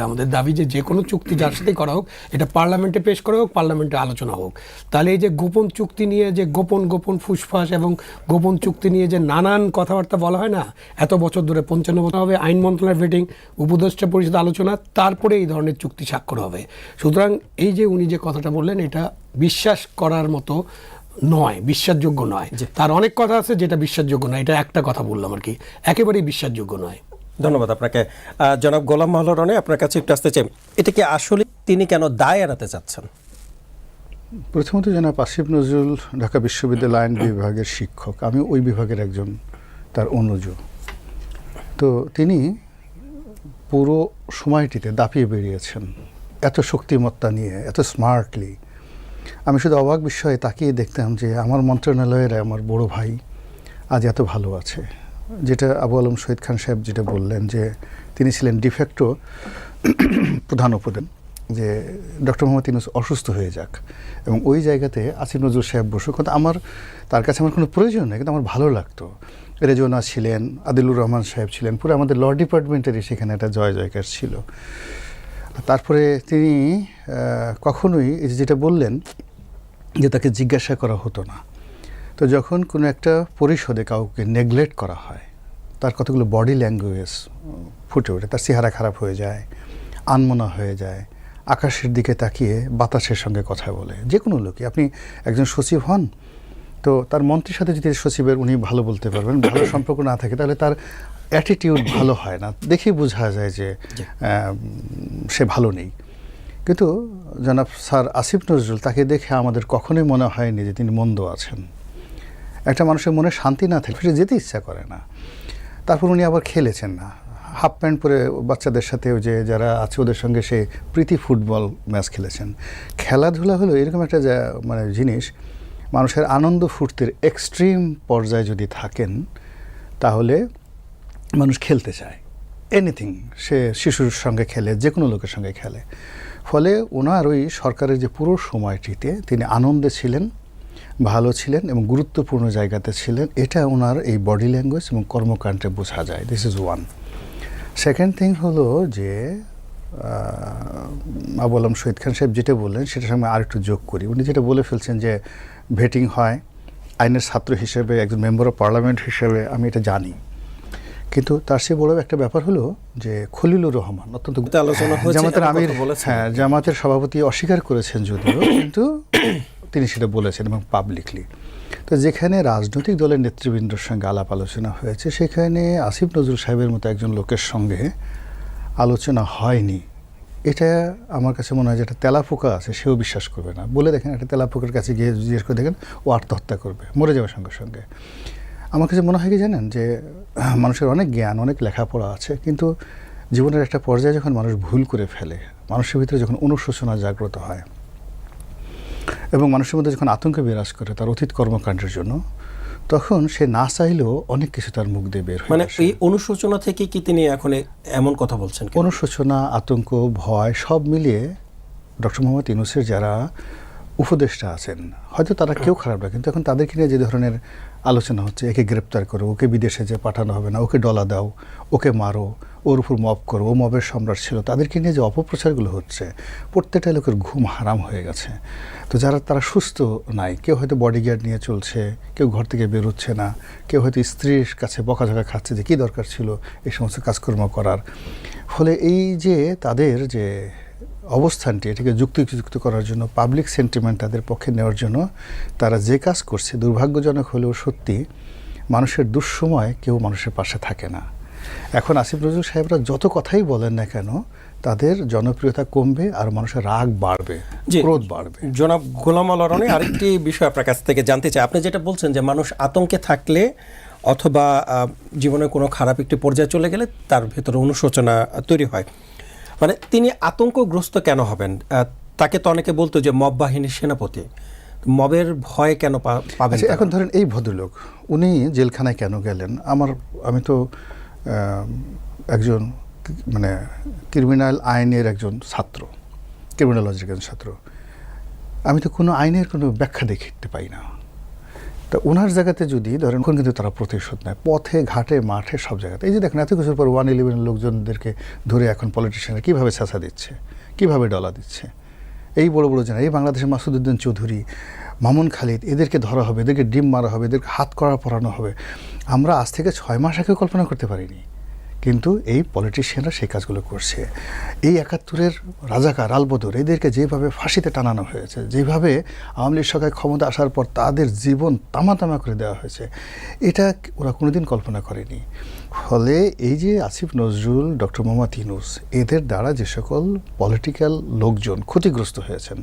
আমাদের দাবি যে কোনো চুক্তি যার সাথেই করা হোক এটা পার্লামেন্টে পেশ করা হোক, পার্লামেন্টে আলোচনা হোক। তাহলে এই যে গোপন চুক্তি নিয়ে যে গোপন ফুসফাস এবং গোপন চুক্তি নিয়ে যে নানান কথাবার্তা বলা হয় না, এত বছর ধরে 55 বছর হবে আইন মন্ত্রণালয়ের ভেটিং, উপদেষ্টা পরিষদ আলোচনা, তারপরে এই ধরনের চুক্তি স্বাক্ষর হবে। সুতরাং এই যে উনি যে কথাটা বললেন এটা বিশ্বাস করার মতো নয়, বিশ্বাসযোগ্য নয়। তার অনেক কথা আছে যেটা বিশ্বাসযোগ্য নয়, এটা একটা কথা বললাম আর কি, একেবারেই বিশ্বাসযোগ্য নয়। ধন্যবাদ আপনাকে। জনাব গোলাম মাওলা রনি, আপনার কাছে একটু আসতে চাই, এটা কি আসলে তিনি কেন দায় এড়াতে চাচ্ছেন? প্রথমত জনাব আসিফ নজরুল ঢাকা বিশ্ববিদ্যালয় আইন বিভাগের শিক্ষক, আমি ওই বিভাগের একজন তার অনুজ। তো তিনি পুরো সময়টিতে দাপিয়ে বেরিয়েছেন এত শক্তিমত্তা নিয়ে, এত স্মার্টলি। আমি শুধু অবাক বিস্ময়ে তাকিয়ে দেখতাম যে আমার মন্ত্রণালয়ের আমার বড় ভাই আজ এত ভালো আছে। যেটা আবু আলম শহীদ খান সাহেব যেটা বললেন যে তিনি ছিলেন ডিফ্যাক্টো প্রধান উপদেষ্টা, যে ডক্টর মোহাম্মদ ইউনূস অসুস্থ হয়ে যাক এবং ওই জায়গাতে আসিফ নজরুল সাহেব বসুক। কিন্তু আমার তার কাছে আমার কোনো প্রয়োজন নেই, কিন্তু আমার ভালো লাগতো। রেজওয়ানা ছিলেন, আদিলুর রহমান সাহেব ছিলেন, পুরো আমাদের ল ডিপার্টমেন্টেরই সেখানে একটা জয় জয়কার ছিল। তারপরে তিনি কখনোই যেটা বললেন যে তাকে জিজ্ঞাসা করা হতো না। তো যখন কোনো একটা পরিষদে কাউকে নেগলেক্ট করা হয়, তার কতগুলো বডি ল্যাঙ্গুয়েজ ফুটে ওঠে, তার চেহারা খারাপ হয়ে যায়, আনমনা হয়ে যায়, আকাশের দিকে তাকিয়ে বাতাসের সঙ্গে কথা বলে। যে কোনো লোকই, আপনি একজন সচিব হন, তো তার মন্ত্রীর সাথে যদি সচিবের উনি ভালো বলতে পারবেন, ভালো সম্পর্ক না থাকে, তাহলে তার অ্যাটিটিউড ভালো হয় না, দেখেই বোঝা যায় যে সে ভালো নেই। কিন্তু জনাব স্যার আসিফ নজরুল, তাকে দেখে আমাদের কখনোই মনে হয়নি যে তিনি মন্দ আছেন। একটা মানুষের মনে শান্তি না থাকলে সে যেতে ইচ্ছা করে না। তারপর উনি আবার খেলেছেন না, হাফ প্যান্ট পরে বাচ্চাদের সাথে যে যারা আছে ওদের সঙ্গে সে প্রীতি ফুটবল ম্যাচ খেলেছেন। খেলাধুলা হলো এরকম একটা মানে জিনিস, মানুষের আনন্দ ফুর্তির এক্সট্রিম পর্যায়ে যদি থাকেন তাহলে মানুষ খেলতে চায়, এনিথিং। সে শিশুর সঙ্গে খেলে, যে কোনো লোকের সঙ্গে খেলে। ফলে ওনার ওই সরকারের যে পুরো সময়টিতে তিনি আনন্দে ছিলেন, ভালো ছিলেন এবং গুরুত্বপূর্ণ জায়গাতে ছিলেন, এটা ওনার এই বডি ল্যাঙ্গুয়েজ এবং কর্মকাণ্ডে বোঝা যায়। This is one. Second thing হলো যে আবু আলম শহীদ খান সাহেব যেটা বললেন সেটার সঙ্গে আরেকটু যোগ করি। উনি যেটা বলে ফেলছেন যে ভেটিং হয়, আইনের ছাত্র হিসেবে, একজন মেম্বার অফ পার্লামেন্ট হিসেবে আমি এটা জানি। কিন্তু তার চেয়ে বড় একটা ব্যাপার হলো যে খলিলুর রহমান অত্যন্ত জামাতের আমির, হ্যাঁ, জামাতের সভাপতি অস্বীকার করেছেন যদিও, কিন্তু তিনি সেটা বলেছেন এবং পাবলিকলি। তো যেখানে রাজনৈতিক দলের নেতৃবৃন্দের সঙ্গে আলাপ আলোচনা হয়েছে, সেখানে আসিফ নজরুল সাহেবের মতো একজন লোকের সঙ্গে আলোচনা হয়নি, এটা আমার কাছে মনে হয় যে একটা তেলাপোকা আছে, সেও বিশ্বাস করবে না। বলে দেখেন, একটা তেলাপোকার কাছে গিয়ে জিজ্ঞেস করে দেখেন, ও আত্মহত্যা করবে, মরে যাওয়ার সঙ্গে সঙ্গে। আমার কাছে মনে হয় কি জানেন, যে মানুষের অনেক জ্ঞান, অনেক লেখাপড়া আছে, কিন্তু জীবনের একটা পর্যায়ে যখন মানুষ ভুল করে ফেলে, মানুষের ভিতরে যখন অনুশোচনা জাগ্রত হয় এবং মানুষের মধ্যে যখন আতঙ্ক বিরাজ করে তার অতীত কর্মকাণ্ডের জন্য, তখন সে না চাইলেও অনেক কিছু তার মুখ দিয়ে বের হয়। মানে এই অনুশোচনা থেকে কি তিনি এখন এমন কথা বলছেন? অনুশোচনা, আতঙ্ক, ভয় সব মিলিয়ে ডক্টর মোহাম্মদ ইউনূসের যারা উপদেষ্টা আছেন, হয়তো তারা কেউ খারাপ না, কিন্তু এখন তাদেরকে নিয়ে যে ধরনের আলোচনা হচ্ছে, একে গ্রেপ্তার করো, ওকে বিদেশে যে পাঠানো হবে না, ওকে ডলা দাও, ওকে মারো, ওর উপর মব করো, ও মবের সম্রাট ছিল, তাদেরকে নিয়ে যে অপপ্রচারগুলো হচ্ছে, প্রত্যেকটা লোকের ঘুম হারাম হয়ে গেছে। তো তারা সুস্থ নাই, কেউ হয়তো বডিগার্ড নিয়ে চলছে, কেউ ঘর থেকে বেরোচ্ছে না, কেউ হয়তো স্ত্রীর কাছে বকাঝকা খাচ্ছে যে কী দরকার ছিল এই সমস্ত কাজকর্ম করার। ফলে এই যে তাদের যে অবস্থানটি, এটাকে যুক্তিযুক্ত করার জন্য, পাবলিক সেন্টিমেন্ট তাদের পক্ষে নেওয়ার জন্য তারা যে কাজ করছে, দুর্ভাগ্যজনক হলেও সত্যি, মানুষের দুঃসময় কেউ মানুষের পাশে থাকে না। এখন আসিফ নজরুল সাহেবরা যত কথাই বলেন না কেন, তাদের জনপ্রিয়তা কমবে আর মানুষের রাগ বাড়বে, ক্রোধ বাড়বে। জনাব গোলাম মাওলা রনি, আরেকটি বিষয় আপনার কাছ থেকে জানতে চাই। আপনি যেটা বলছেন যে মানুষ আতঙ্কে থাকলে অথবা জীবনে কোনো খারাপ একটি পর্যায়ে চলে গেলে তার ভেতরে অনুশোচনা তৈরি হয়, মানে তিনি আতঙ্কগ্রস্ত কেন হবেন? তাকে তো অনেকে বলতো যে মব বাহিনীর সেনাপতি, মবের ভয় কেন পাবেন? এখন ধরেন এই ভদ্রলোক, উনি জেলখানায় কেন গেলেন? আমি তো একজন মানে ক্রিমিনাল আইনের একজন ছাত্র, ক্রিমিনোলজির একজন ছাত্র, আমি তো কোনো আইনের কোনো ব্যাখ্যা দেখতে পাই না। তা ওনার জায়গাতে যদি ধরেন এখন কিন্তু তারা প্রতিশোধ নেয় পথে ঘাটে মাঠে সব জায়গাতে। এই যে দেখেন এত কিছুর পর 111 লোকজনদেরকে ধরে এখন পলিটিশিয়ানরা কীভাবে ছেঁচা দিচ্ছে, কীভাবে ডলা দিচ্ছে। এই বড় বড় জেনারেল, এই বাংলাদেশের মাসুদউদ্দিন চৌধুরী, মামুন খালিদ, এদেরকে ধরা হবে, এদেরকে ডিম মারা হবে, এদেরকে হাত করা পরানো হবে। আমরা আজ থেকে 6 মাস আগে কল্পনা করতে পারিনি, কিন্তু এই পলিটিশিয়ানরা সেই কাজগুলো করছে। এই 71-এর রাজাকার আলবদর এদেরকে যেভাবে ফাঁসিতে টানানো হয়েছে, যেভাবে আওয়ামী লীগ সরকার ক্ষমতা আসার পর তাদের জীবন তামা করে দেওয়া হয়েছে, এটা ওরা কোনোদিন কল্পনা করেনি। ফলে এই যে আসিফ নজরুল, ডক্টর মোহাম্মদ ইউনূস, এদের দ্বারা যে সকল পলিটিক্যাল লোকজন ক্ষতিগ্রস্ত হয়েছেন,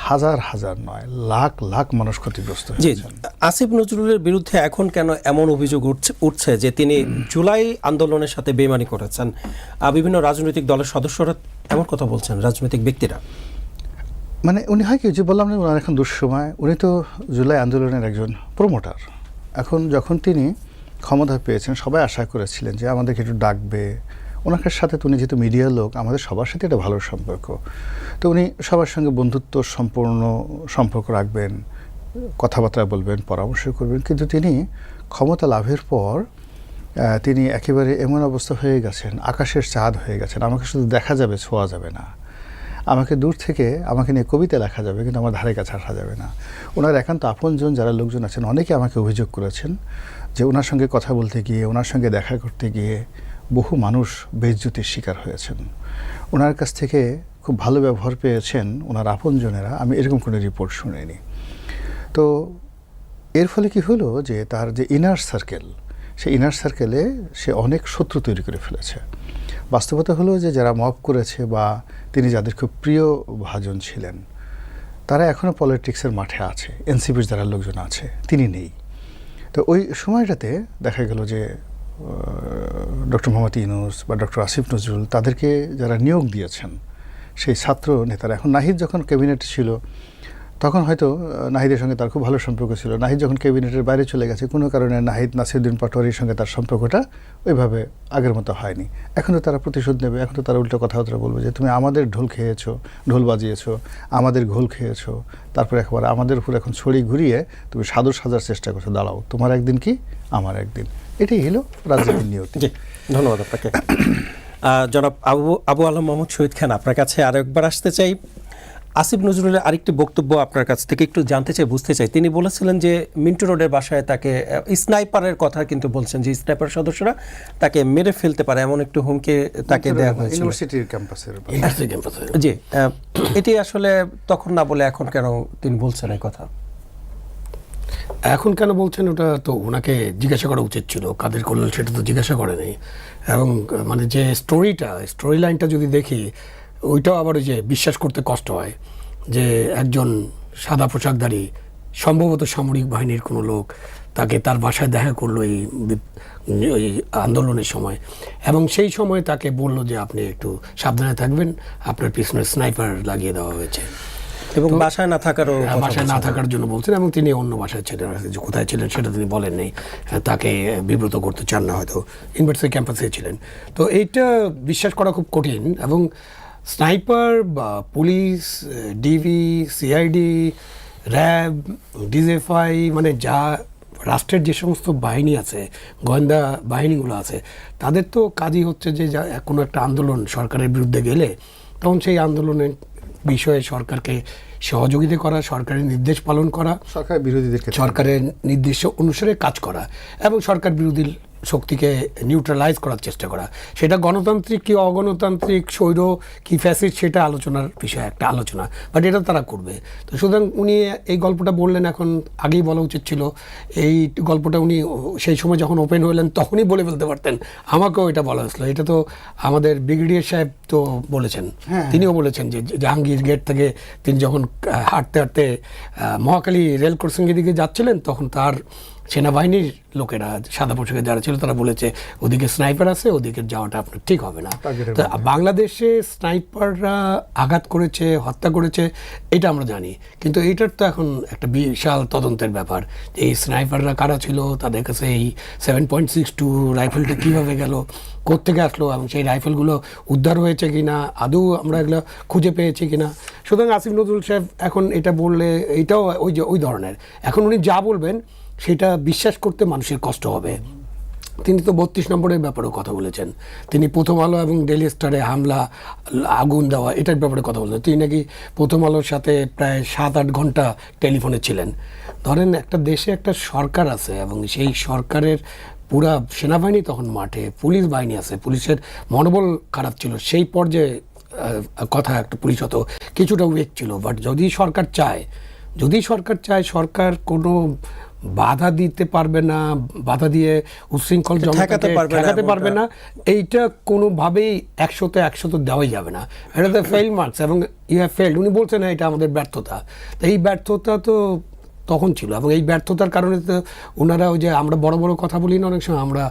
হাজার হাজার নয় লাখ লাখ মানুষ ক্ষতিগ্রস্ত জি, হয়েছেন। আসিফ নজরুলের বিরুদ্ধে এখন কেন এমন অভিযোগ উঠছে যে তিনি জুলাই আন্দোলনের সাথে বেইমানি করেছেন? বিভিন্ন রাজনৈতিক দলের সদস্যরা এমন কথা বলছেন, রাজনৈতিক ব্যক্তিরা। মানে উনি হয় কি, যে বললাম না ওনার এখন দুঃসময়, উনি তো জুলাই আন্দোলনের একজন প্রমোটার। এখন যখন তিনি ক্ষমতা পেয়েছেন, সবাই আশা করেছিলেন যে আমাদেরকে একটু ডাকবে। ওনার সাথে তো উনি যেহেতু মিডিয়ার লোক, আমাদের সবার সাথে একটা ভালো সম্পর্ক, তো উনি সবার সঙ্গে বন্ধুত্ব সম্পূর্ণ সম্পর্ক রাখবেন, কথাবার্তা বলবেন, পরামর্শ করবেন। কিন্তু তিনি ক্ষমতা লাভের পর তিনি একেবারে এমন অবস্থা হয়ে গেছেন, আকাশের চাঁদ হয়ে গেছেন। আমাকে শুধু দেখা যাবে, ছোঁয়া যাবে না। আমাকে দূর থেকে আমাকে নিয়ে কবিতা লেখা যাবে, কিন্তু আমার ধারে কাছে আসা যাবে না। ওনার একান্ত আপনজন যারা লোকজন আছেন, অনেকে আমাকে অভিযোগ করেছেন যে ওনার সঙ্গে কথা বলতে গিয়ে, ওনার সঙ্গে দেখা করতে গিয়ে বহু মানুষ বেইজ্জতির শিকার হয়েছেন। ওনার কাছ থেকে খুব ভালো ব্যবহার পেয়েছেন ওনার আপনজনেরা, আমি এরকম কোনো রিপোর্ট শুনিনি। তো এর ফলে কি হলো যে তার যে ইনার সার্কেল, সেই ইনার সার্কেলে সে অনেক শত্রু তৈরি করে ফেলেছে। বাস্তবতা হলো যে যারা মব করেছে বা তিনি যাদের খুব প্রিয় ভাজন ছিলেন, তারা এখনও পলিটিক্সের মাঠে আছে, এনসিপির যারা লোকজন আছে, তিনি নেই। তো ওই সময়টাতে দেখা গেল যে ডক্টর মোহাম্মদ ইউনূস বা ডক্টর আসিফ নজরুল, তাদেরকে যারা নিয়োগ দিয়েছেন সেই ছাত্র নেতারা, এখন নাহিদ যখন ক্যাবিনেটে ছিল তখন হয়তো নাহিদের সঙ্গে তার খুব ভালো সম্পর্ক ছিল। নাহিদ যখন ক্যাবিনেটের বাইরে চলে গেছে, কোনো কারণে নাহিদ নাসিরউদ্দিন পাটোয়ারির সঙ্গে তার সম্পর্কটা ওইভাবে আগের মতো হয়নি। এখন তো তারা প্রতিশোধ নেবে, এখন তো তারা উল্টো কথাবার্তা বলবে যে তুমি আমাদের ঢোল খেয়েছো, ঢোল বাজিয়েছো, আমাদের ঘোল খেয়েছো, তারপরে একেবারে আমাদের উপর এখন ছড়ি ঘুরিয়ে তুমি সাধু সাজার চেষ্টা করছো, দাঁড়াও, তোমার একদিন কি আমার একদিন। এটাই হলো রাজনীতির নিয়তি। জি, ধন্যবাদ আপনাকে। জনাব আবু আলম মোহাম্মদ শহীদ খান, আপনার কাছে আরও একবার আসতে চাই। আসিফ নজরুলের আরেকটি বক্তব্য আপনার কাছ থেকে একটু জানতে চাই, বুঝতে চাই। তিনি বলেছিলেন যে মিন্টু রোডের বাসায় তাকে স্নাইপারের কথা কিন্তু বলছেন, যে স্নাইপার সদস্যরা তাকে মেরে ফেলতে পারে, এমন একটু হুমকি তাকে দেওয়া হয়েছিল ইউনিভার্সিটির ক্যাম্পাসের। জি, এটি আসলে তখন না বলে এখন কেন তিনি বলছেন এই কথা? এখন কেন বলছেন ওটা তো ওনাকে জিজ্ঞাসা করা উচিত ছিল, কাদের করলেন সেটা তো জিজ্ঞাসা করেনি। এবং মানে যে স্টোরি লাইনটা যদি দেখি, ওইটাও আবার ওই যে বিশ্বাস করতে কষ্ট হয় যে একজন সাদা পোশাকধারী সম্ভবত সামরিক বাহিনীর কোনো লোক তাকে তার বাসায় দেখা করলো ওই আন্দোলনের সময়, এবং সেই সময় তাকে বলল যে আপনি একটু সাবধানে থাকবেন, আপনার পিছনে স্নাইপার লাগিয়ে দেওয়া হয়েছে। এবং বাসায় না থাকারও বাসায় না থাকার জন্য বলছেন, এবং তিনি অন্য বাসায় ছিলেন, যে কোথায় ছিলেন সেটা তিনি বলেন নেই, তাকে বিব্রত করতে চান না, হয়তো ইউনিভার্সিটি ক্যাম্পাসে ছিলেন। তো এইটা বিশ্বাস করা খুব কঠিন। এবং স্নাইপার বা police, DB, CID, RAB, DGFI, মানে যা রাষ্ট্রের যে সমস্ত বাহিনী আছে, গোয়েন্দা বাহিনীগুলো আছে, তাদের তো কাজই হচ্ছে যে কোনো একটা আন্দোলন সরকারের বিরুদ্ধে গেলে তখন সেই আন্দোলনের বিষয়ে সরকারকে সহযোগিতা করা, সরকারের নির্দেশ পালন করা, সরকার বিরোধীদেরকে সরকারের নির্দেশ অনুসারে কাজ করা, এবং সরকার বিরোধী শক্তিকে নিউট্রালাইজ করার চেষ্টা করা। সেটা গণতান্ত্রিক কি অগণতান্ত্রিক, স্বৈর কি ফ্যাসিস্ট, সেটা আলোচনার বিষয়, একটা আলোচনা, বাট এটা তারা করবে। তো সুতরাং উনি এই গল্পটা বললেন, এখন আগেই বলা উচিত ছিল। এই গল্পটা উনি সেই সময় যখন ওপেন হলেন তখনই বলে ফেলতে পারতেন, আমাকেও এটা বলা হয়েছিল। এটা তো আমাদের ব্রিগেডিয়ার সাহেব তো বলেছেন, তিনিও বলেছেন যে জাহাঙ্গীর গেট থেকে তিনি যখন হাঁটতে হাঁটতে মহাখালী রেল ক্রসিংয়ের দিকে যাচ্ছিলেন, তখন তার সেনাবাহিনীর লোকেরা, সাদা পোশাকে যারা ছিল, তারা বলেছে ওদিকে স্নাইপার আছে, ওদিকে যাওয়াটা আপনার ঠিক হবে না। তো বাংলাদেশে স্নাইপাররা আঘাত করেছে, হত্যা করেছে, এটা আমরা জানি, কিন্তু এইটার তো এখন একটা বিশাল তদন্তের ব্যাপার। এই স্নাইপাররা কারা ছিল, তাদের কাছে এই 7.62 রাইফেলটা কীভাবে গেল, কোত্থেকে আসলো, এবং সেই রাইফেলগুলো উদ্ধার হয়েছে কিনা, আদৌ আমরা এগুলো খুঁজে পেয়েছি কিনা। সুতরাং আসিফ নজরুল সাহেব এখন এটা বললে, এইটাও ওই ধরনের। এখন উনি যা বলবেন সেটা বিশ্বাস করতে মানুষের কষ্ট হবে। তিনি তো 32 নম্বরের ব্যাপারেও কথা বলেছেন, তিনি প্রথম আলো এবং ডেইলি স্টারে হামলা, আগুন দেওয়া এটার ব্যাপারে কথা বলেছেন। তিনি নাকি প্রথম আলোর সাথে প্রায় 7-8 ঘন্টা টেলিফোনে ছিলেন। ধরেন একটা দেশে একটা সরকার আছে এবং সেই সরকারের পুরা সেনাবাহিনী তখন মাঠে, পুলিশ বাহিনী আছে, পুলিশের মনোবল খারাপ ছিল, সেই পর্যায়ে কথা একটা পুলিশ হতো কিছুটা উইক ছিল। বাট যদি সরকার চায় সরকার কোনো বাধা দিতে পারবে না, বাধা দিয়ে উচ্ছৃঙ্খল জনতাকে ঠেকাতে পারবে না, এইটা কোনোভাবেই 100-100 দেওয়াই যাবে না। এটা তো ফেল মার্কস এবং ইউ হ্যাভ ফেল্ড। উনি বলছেন এটা আমাদের ব্যর্থতা। তো এই ব্যর্থতা তো তখন ছিল এবং এই ব্যর্থতার কারণে তো ওনারা ওই যে আমরা বড় বড় কথা বলি না অনেক সময়, আমরা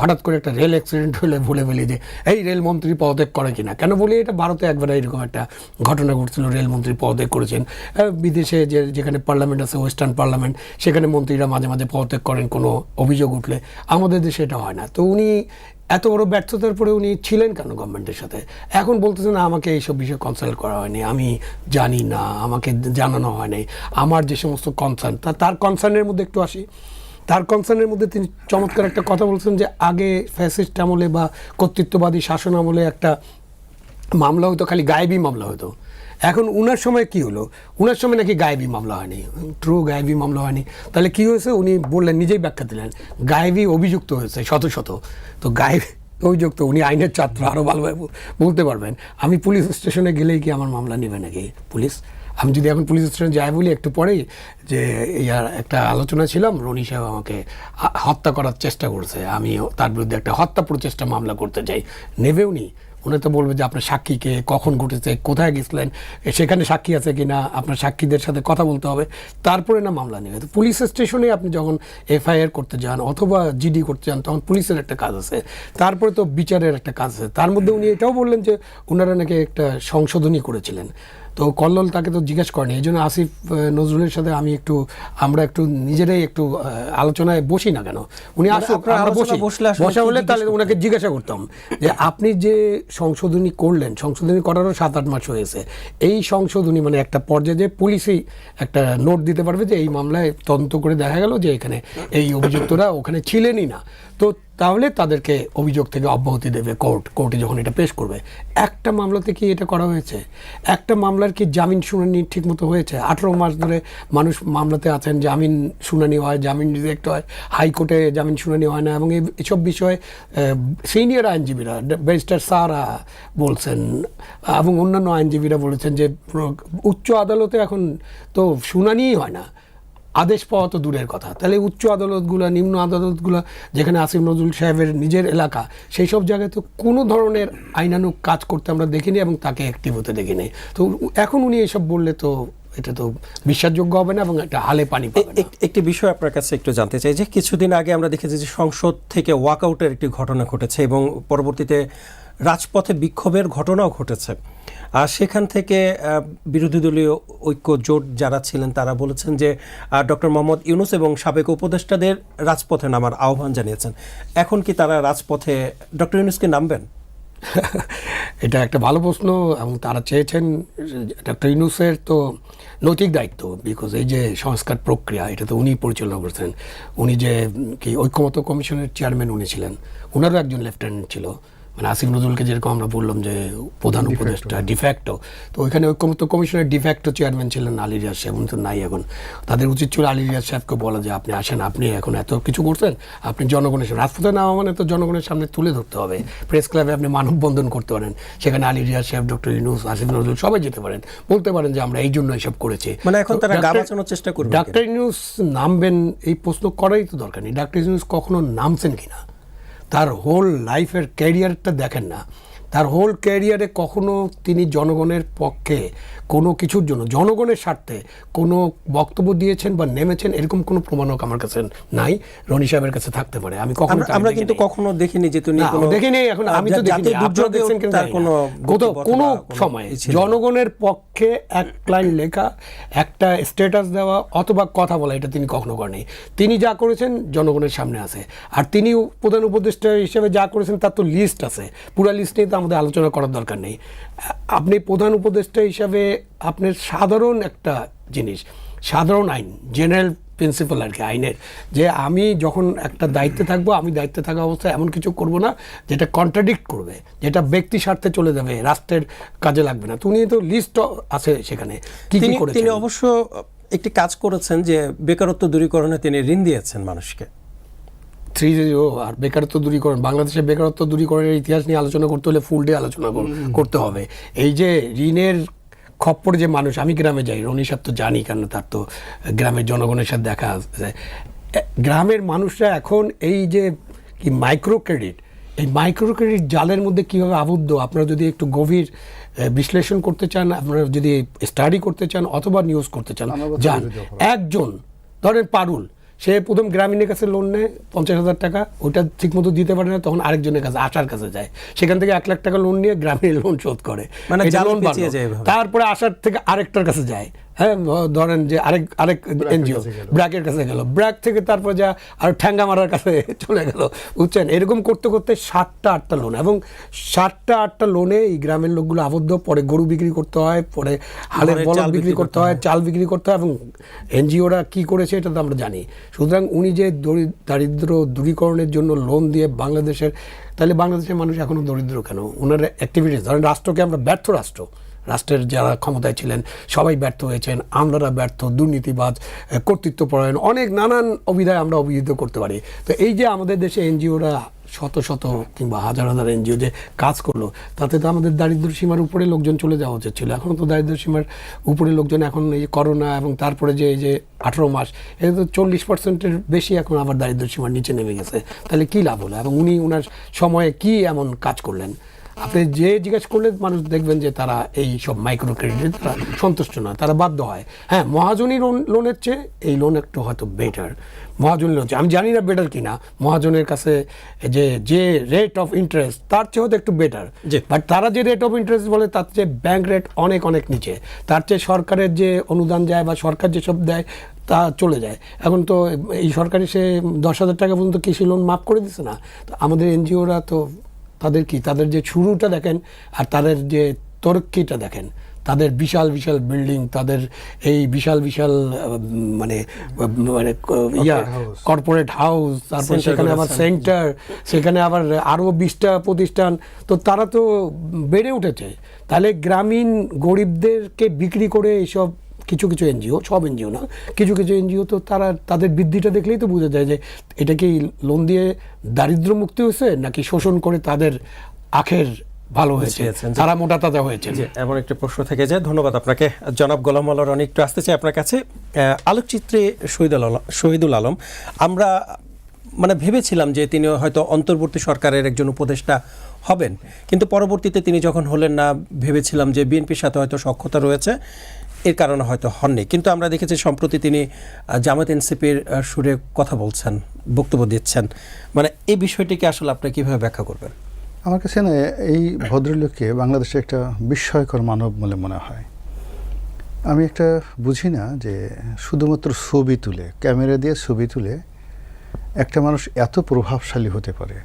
হঠাৎ করে একটা রেল অ্যাক্সিডেন্ট হলে বলে ফেলি যে এই রেলমন্ত্রী পদত্যাগ করে কিনা। কেন বলি এটা, ভারতে একবার এরকম একটা ঘটনা ঘটছিল, রেলমন্ত্রী পদত্যাগ করেছেন। বিদেশে যেখানে পার্লামেন্ট আছে, ওয়েস্টার্ন পার্লামেন্ট, সেখানে মন্ত্রীরা মাঝে মাঝে পদত্যাগ করেন কোনো অভিযোগ উঠলে। আমাদের দেশে এটা হয় না। তো উনি এত বড় ব্যর্থতার পরে উনি ছিলেন কেন গভর্নমেন্টের সাথে? এখন বলতেছেন আমাকে এইসব বিষয়ে কনসাল্ট করা হয়নি, আমি জানি না, আমাকে জানানো হয় নাই। আমার যে সমস্ত কনসার্ন, তার কনসার্নের মধ্যে একটু আসি। তার কনসার্নের মধ্যে তিনি চমৎকার একটা কথা বলছেন যে আগে ফ্যাসিস্ট আমলে বা কর্তৃত্ববাদী শাসন আমলে একটা মামলা হতো, খালি গায়েবী মামলা হতো। এখন উনার সময় কি হলো? উনার সময় নাকি গায়েবী মামলা হয়নি, ট্রু গায়েবী মামলা হয়নি। তাহলে কি হয়েছে উনি বললেন, নিজেই ব্যাখ্যা দিলেন, গায়েবী অভিযুক্ত হয়েছে শত শত। তো গায়েবী অভিযুক্ত, উনি আইনের ছাত্র, আরও ভালোভাবে বলতে পারবেন। আমি পুলিশ স্টেশনে গেলেই কি আমার মামলা নেবে নাকি পুলিশ? আমি যদি এখন পুলিশ স্টেশনে যাই বলি একটু পরেই যে ইয়ার একটা আলোচনা ছিলাম, রনি সাহেব আমাকে হত্যা করার চেষ্টা করছে, আমি তার বিরুদ্ধে একটা হত্যা প্রচেষ্টা মামলা করতে চাই, নেবে উনি? উনি তো বলবে যে আপনার সাক্ষীকে, কখন ঘটেছে, কোথায় গেছিলেন, সেখানে সাক্ষী আছে কিনা, আপনার সাক্ষীদের সাথে কথা বলতে হবে, তারপরে না মামলা নেবে। তো পুলিশ স্টেশনে আপনি যখন এফআইআর করতে যান অথবা জিডি করতে যান, তখন পুলিশের একটা কাজ আছে, তারপরে তো বিচারের একটা কাজ আছে। তার মধ্যে উনি এটাও বললেন যে ওনারা নাকি একটা সংশোধনী করেছিলেন। তো কল্লোল তাকে তো জিজ্ঞেস করেনি। এই জন্য আসিফ নজরুলের সাথে আমরা একটু নিজেরাই একটু আলোচনায় বসি না কেন? উনি আসুক, আমরা বসা হলে তাহলে ওনাকে জিজ্ঞাসা করতাম যে আপনি যে সংশোধনী করলেন, সংশোধনী করারও 7-8 মাস হয়েছে, এই সংশোধনী মানে একটা পর্যায়ে যে পুলিশই একটা নোট দিতে পারবে যে এই মামলায় তদন্ত করে দেখা গেল যে এখানে এই অভিযুক্তরা ওখানে ছিলেনই না, তো তাহলে তাদেরকে অভিযোগ থেকে অব্যাহতি দেবে কোর্টে যখন এটা পেশ করবে। একটা মামলাতে কি এটা করা হয়েছে? একটা মামলার কি জামিন শুনানি ঠিকমতো হয়েছে? 18 মাস ধরে মানুষ মামলাতে আছেন, জামিন শুনানি হয়, জামিন রিজেক্ট হয়, হাইকোর্টে জামিন শুনানি হয় না। এবং এসব বিষয়ে সিনিয়র আইনজীবীরা, ব্যারিস্টার স্যাররা বলছেন এবং অন্যান্য আইনজীবীরা বলেছেন যে উচ্চ আদালতে এখন তো শুনানিই হয় না, আদেশ পাওয়া তো দূরের কথা। তাহলে উচ্চ আদালতগুলো, নিম্ন আদালতগুলো, যেখানে আসিফ নজরুল সাহেবের নিজের এলাকা, সেই সব জায়গায় তো কোনো ধরনের আইনানুগ কাজ করতে আমরা দেখিনি এবং তাকে অ্যাক্টিভ হতে দেখিনি। তো এখন উনি এসব বললে তো এটা তো বিশ্বাসযোগ্য হবে না এবং একটা হালে পানি পাবে না। একটি বিষয় আপনার কাছে একটু জানতে চাই যে কিছুদিন আগে আমরা দেখেছি যে সংসদ থেকে ওয়াকআউটের একটি ঘটনা ঘটেছে এবং পরবর্তীতে রাজপথে বিক্ষোভের ঘটনাও ঘটেছে। আর সেখান থেকে বিরোধী দলীয় ঐক্য জোট যারা ছিলেন তারা বলেছেন যে ডক্টর মোহাম্মদ ইউনূস এবং সাবেক উপদেষ্টাদের রাজপথে নামার আহ্বান জানিয়েছেন। এখন কি তারা রাজপথে ডক্টর ইউনূসকে নামবেন? এটা একটা ভালো প্রশ্ন এবং তারা চেয়েছেন ডক্টর ইউনূসের তো নৈতিক দায়িত্ব, বিকজ এই যে সংস্কার প্রক্রিয়া এটা তো উনি পরিচালনা করছেন। উনি যে কি ঐক্যমত্য কমিশনের চেয়ারম্যান উনি ছিলেন, ওনারও একজন লেফটেন্যান্ট ছিল, মানে আসিফ নজরুলকে যেরকম আমরা বললাম যে প্রধান উপদেষ্টা ডিফ্যাক্টো, তো ওইখানে ঐক্যমত্য কমিশনের ডিফ্যাক্টো চেয়ারম্যান ছিলেন আলী রিয়াজ সাহেব, উনি তো নাই এখন। তাদের উচিত ছিল আলী রিয়াজ সাহেবকে বলা যে আপনি আসেন, আপনি এখন এত কিছু করছেন, আপনি জনগণের সামনে রাজপথে নামা মানে তো জনগণের সামনে তুলে ধরতে হবে, প্রেস ক্লাবে আপনি মানববন্ধন করতে পারেন, সেখানে আলী রিয়াজ সাহেব, ডক্টর ইউনূস, আসিফ নজরুল সবাই যেতে পারেন, বলতে পারেন যে আমরা এই জন্য এসব করেছি। মানে এখন তারা গা বাঁচানোর চেষ্টা করবে। ডক্টর ইউনূস নামবেন এই প্রশ্ন করাই তো দরকার নেই। ডক্টর ইউনূস কখনো নামছেন কিনা, তার হোল লাইফের ক্যারিয়ারটা দেখেন না, তার হোল ক্যারিয়ারে কখনো তিনি জনগণের পক্ষে কোনো কিছুর জন্য, জনগণের স্বার্থে কোনো বক্তব্য দিয়েছেন বা নেমেছেন এরকম কোনো প্রমাণক আমার কাছে নাই। রনি সাহেবের কাছে থাকতে পারে, আমি কখনো আমরা কিন্তু কখনো দেখিনি যে তিনি দেখিনি। এখন আমি তো দেখিনি, আপনারা দেখছেন কিন্তু কোনো সময় জনগণের পক্ষে এক লাইন লেখা, একটা স্ট্যাটাস দেওয়া অথবা কথা বলা, এটা তিনি কখনো করেনি। তিনি যা করেছেন জনগণের সামনে আছে, আর তিনি প্রধান উপদেষ্টা হিসেবে যা করেছেন তার তো লিস্ট আছে, পুরা লিস্ট নিয়ে তো আমাদের আলোচনা করার দরকার নেই। আপনি প্রধান উপদেষ্টা হিসাবে আপনার সাধারণ একটা জিনিস, সাধারণ আইন, জেনারেল প্রিন্সিপাল আর কি আইনের, যে আমি যখন একটা দায়িত্বে থাকবো, আমি দায়িত্বে থাকা অবস্থায় এমন কিছু করব না যেটা কন্ট্রাডিক্ট করবে, যেটা ব্যক্তি স্বার্থে চলে যাবে, রাষ্ট্রের কাজে লাগবে না। তো উনি তো লিস্ট আছে সেখানে কি কি করেছেন। তিনি অবশ্য একটি কাজ করেছেন যে বেকারত্ব দূরীকরণে তিনি ঋণ দিয়েছেন মানুষকে। 3-0 আর বেকারত্ব দূরীকরণ, বাংলাদেশের বেকারত্ব দূরীকরণের ইতিহাস নিয়ে আলোচনা করতে হলে ফুল ডে আলোচনা করতে হবে। এই যে ঋণের খপ্পরে যে মানুষ, আমি গ্রামে যাই, রনি সাহেব তো জানি, কারণ তার তো গ্রামের জনগণের সাথে দেখা আছে। গ্রামের মানুষরা এখন এই যে কি মাইক্রো ক্রেডিট, এই মাইক্রো ক্রেডিট জালের মধ্যে কীভাবে আবদ্ধ, আপনারা যদি একটু গভীর বিশ্লেষণ করতে চান, আপনারা যদি স্টাডি করতে চান অথবা নিউজ করতে চান, যান। একজন ধরেন পারুল, সে প্রথম গ্রামীণের কাছে লোন নেয় 50,000 টাকা, ওইটা ঠিকমতো দিতে পারে না, তখন আরেকজনের কাছে, আশার কাছে যায়, সেখান থেকে 1 লাখ টাকা লোন নিয়ে গ্রামীণ লোন শোধ করে, মানে এটা লোন তারপরে আশার থেকে আরেকটার কাছে যায়, হ্যাঁ ধরেন যে আরেক এনজিও ব্র্যাকের কাছে গেল, ব্র্যাক থেকে তারপর যা আর ঠ্যাঙ্গা মারার কাছে চলে গেল, বুঝছেন। এরকম করতে করতে 7টা-8টা লোন, এবং 7টা-8টা লোনে এই গ্রামের লোকগুলো আবদ্ধ, পরে গরু বিক্রি করতে হয়, পরে হালের বলদ বিক্রি করতে হয়, চাল বিক্রি করতে হয়, এবং এনজিওরা কি করেছে এটা তো আমরা জানি। সুতরাং উনি যে দারিদ্র দূরীকরণের জন্য লোন দিয়ে বাংলাদেশের, তাহলে বাংলাদেশের মানুষ এখনো দরিদ্র কেন? ওনার অ্যাক্টিভিটিস, ধরেন রাষ্ট্রকে আমরা ব্যর্থ রাষ্ট্র, রাষ্ট্রের যারা ক্ষমতায় ছিলেন সবাই ব্যর্থ হয়েছেন, আমলারা ব্যর্থ, দুর্নীতিবাজ, কর্তৃত্বপরায়ণ, অনেক নানান অভিধায় আমরা অভিহিত করতে পারি। তো এই যে আমাদের দেশে এনজিওরা শত শত কিংবা হাজার হাজার এনজিও যে কাজ করলো, তাতে তো আমাদের দারিদ্র সীমার উপরে লোকজন চলে যাওয়া উচিত ছিল। এখন তো দারিদ্র সীমার উপরে লোকজন, এখন এই করোনা এবং তারপরে যে এই যে 18 মাস, এটা তো 40%-এর বেশি এখন আবার দারিদ্র সীমার নিচে নেমে গেছে। তাহলে কী লাভ হলো? এবং উনি ওনার সময়ে কি এমন কাজ করলেন? আপনি যে জিজ্ঞেস করলে মানুষ দেখবেন যে তারা এই সব মাইক্রো ক্রেডিটে তারা সন্তুষ্ট নয়, তারা বাধ্য হয়। হ্যাঁ, মহাজনী লোনের চেয়ে এই লোন একটু হয়তো বেটার, মহাজনী লোন, আমি জানি না বেটার কিনা, মহাজনের কাছে যে রেট অফ ইন্টারেস্ট তার চেয়ে হয়তো একটু বেটার, বাট তারা যে রেট অফ ইন্টারেস্ট বলে তার চেয়ে ব্যাংক রেট অনেক অনেক নিচে, তার চেয়ে সরকারের যে অনুদান যায় বা সরকার যেসব দেয় তা চলে যায়। এখন তো এই সরকারি সে 10,000 টাকা পর্যন্ত কৃষি লোন মাফ করে দিচ্ছে না। তো আমাদের এনজিওরা তো তাদের কি, তাদের যে শুরুটা দেখেন আর তাদের যে তরক্কিটা দেখেন, তাদের বিশাল বিশাল বিল্ডিং, তাদের এই বিশাল বিশাল মানে কর্পোরেট হাউস, তারপর সেখানে আবার সেন্টার, সেখানে আবার আরও 20টা প্রতিষ্ঠান, তো তারা তো বেড়ে উঠেছে। তাহলে গ্রামীণ গরিবদেরকে বিক্রি করে এইসব কিছু কিছু এনজিও, সব এনজিও না, কিছু কিছু এনজিও তো তারা তাদের বৃদ্ধিটা দেখলেই তো বোঝা যায় যে এটা কি লোন দিয়ে দারিদ্র মুক্তি হয়েছে নাকি শোষণ করে তাদের আখের ভালো হয়েছে, তারা মোটা তাজা হয়েছে। এমন একটা প্রশ্ন থেকে যায়। ধন্যবাদ আপনাকে জনাব গোলাম মোল্লা রনি। একটু আসতে চাই আপনার কাছে। আলোকচিত্রে শহীদুল আলম, আমরা মানে ভেবেছিলাম যে তিনি হয়তো অন্তর্বর্তী সরকারের একজন উপদেষ্টা হবেন, কিন্তু পরবর্তীতে তিনি যখন হলেন না, ভেবেছিলাম যে বিএনপির সাথে হয়তো সখ্যতা রয়েছে, এর কারণে হয়তো হননি। কিন্তু আমরা দেখেছি সম্প্রতি তিনি জামাত এনসিপির সুরে কথা বলছেন, বক্তব্য দিচ্ছেন। মানে এই বিষয়টিকে আসলে আপনি কীভাবে ব্যাখ্যা করবেন? আমার কাছে না এই ভদ্রলোককে বাংলাদেশে একটা বিস্ময়কর মানব বলে মনে হয়। আমি একটা বুঝি না যে শুধুমাত্র ছবি তুলে, ক্যামেরা দিয়ে ছবি তুলে একটা মানুষ এত প্রভাবশালী হতে পারে,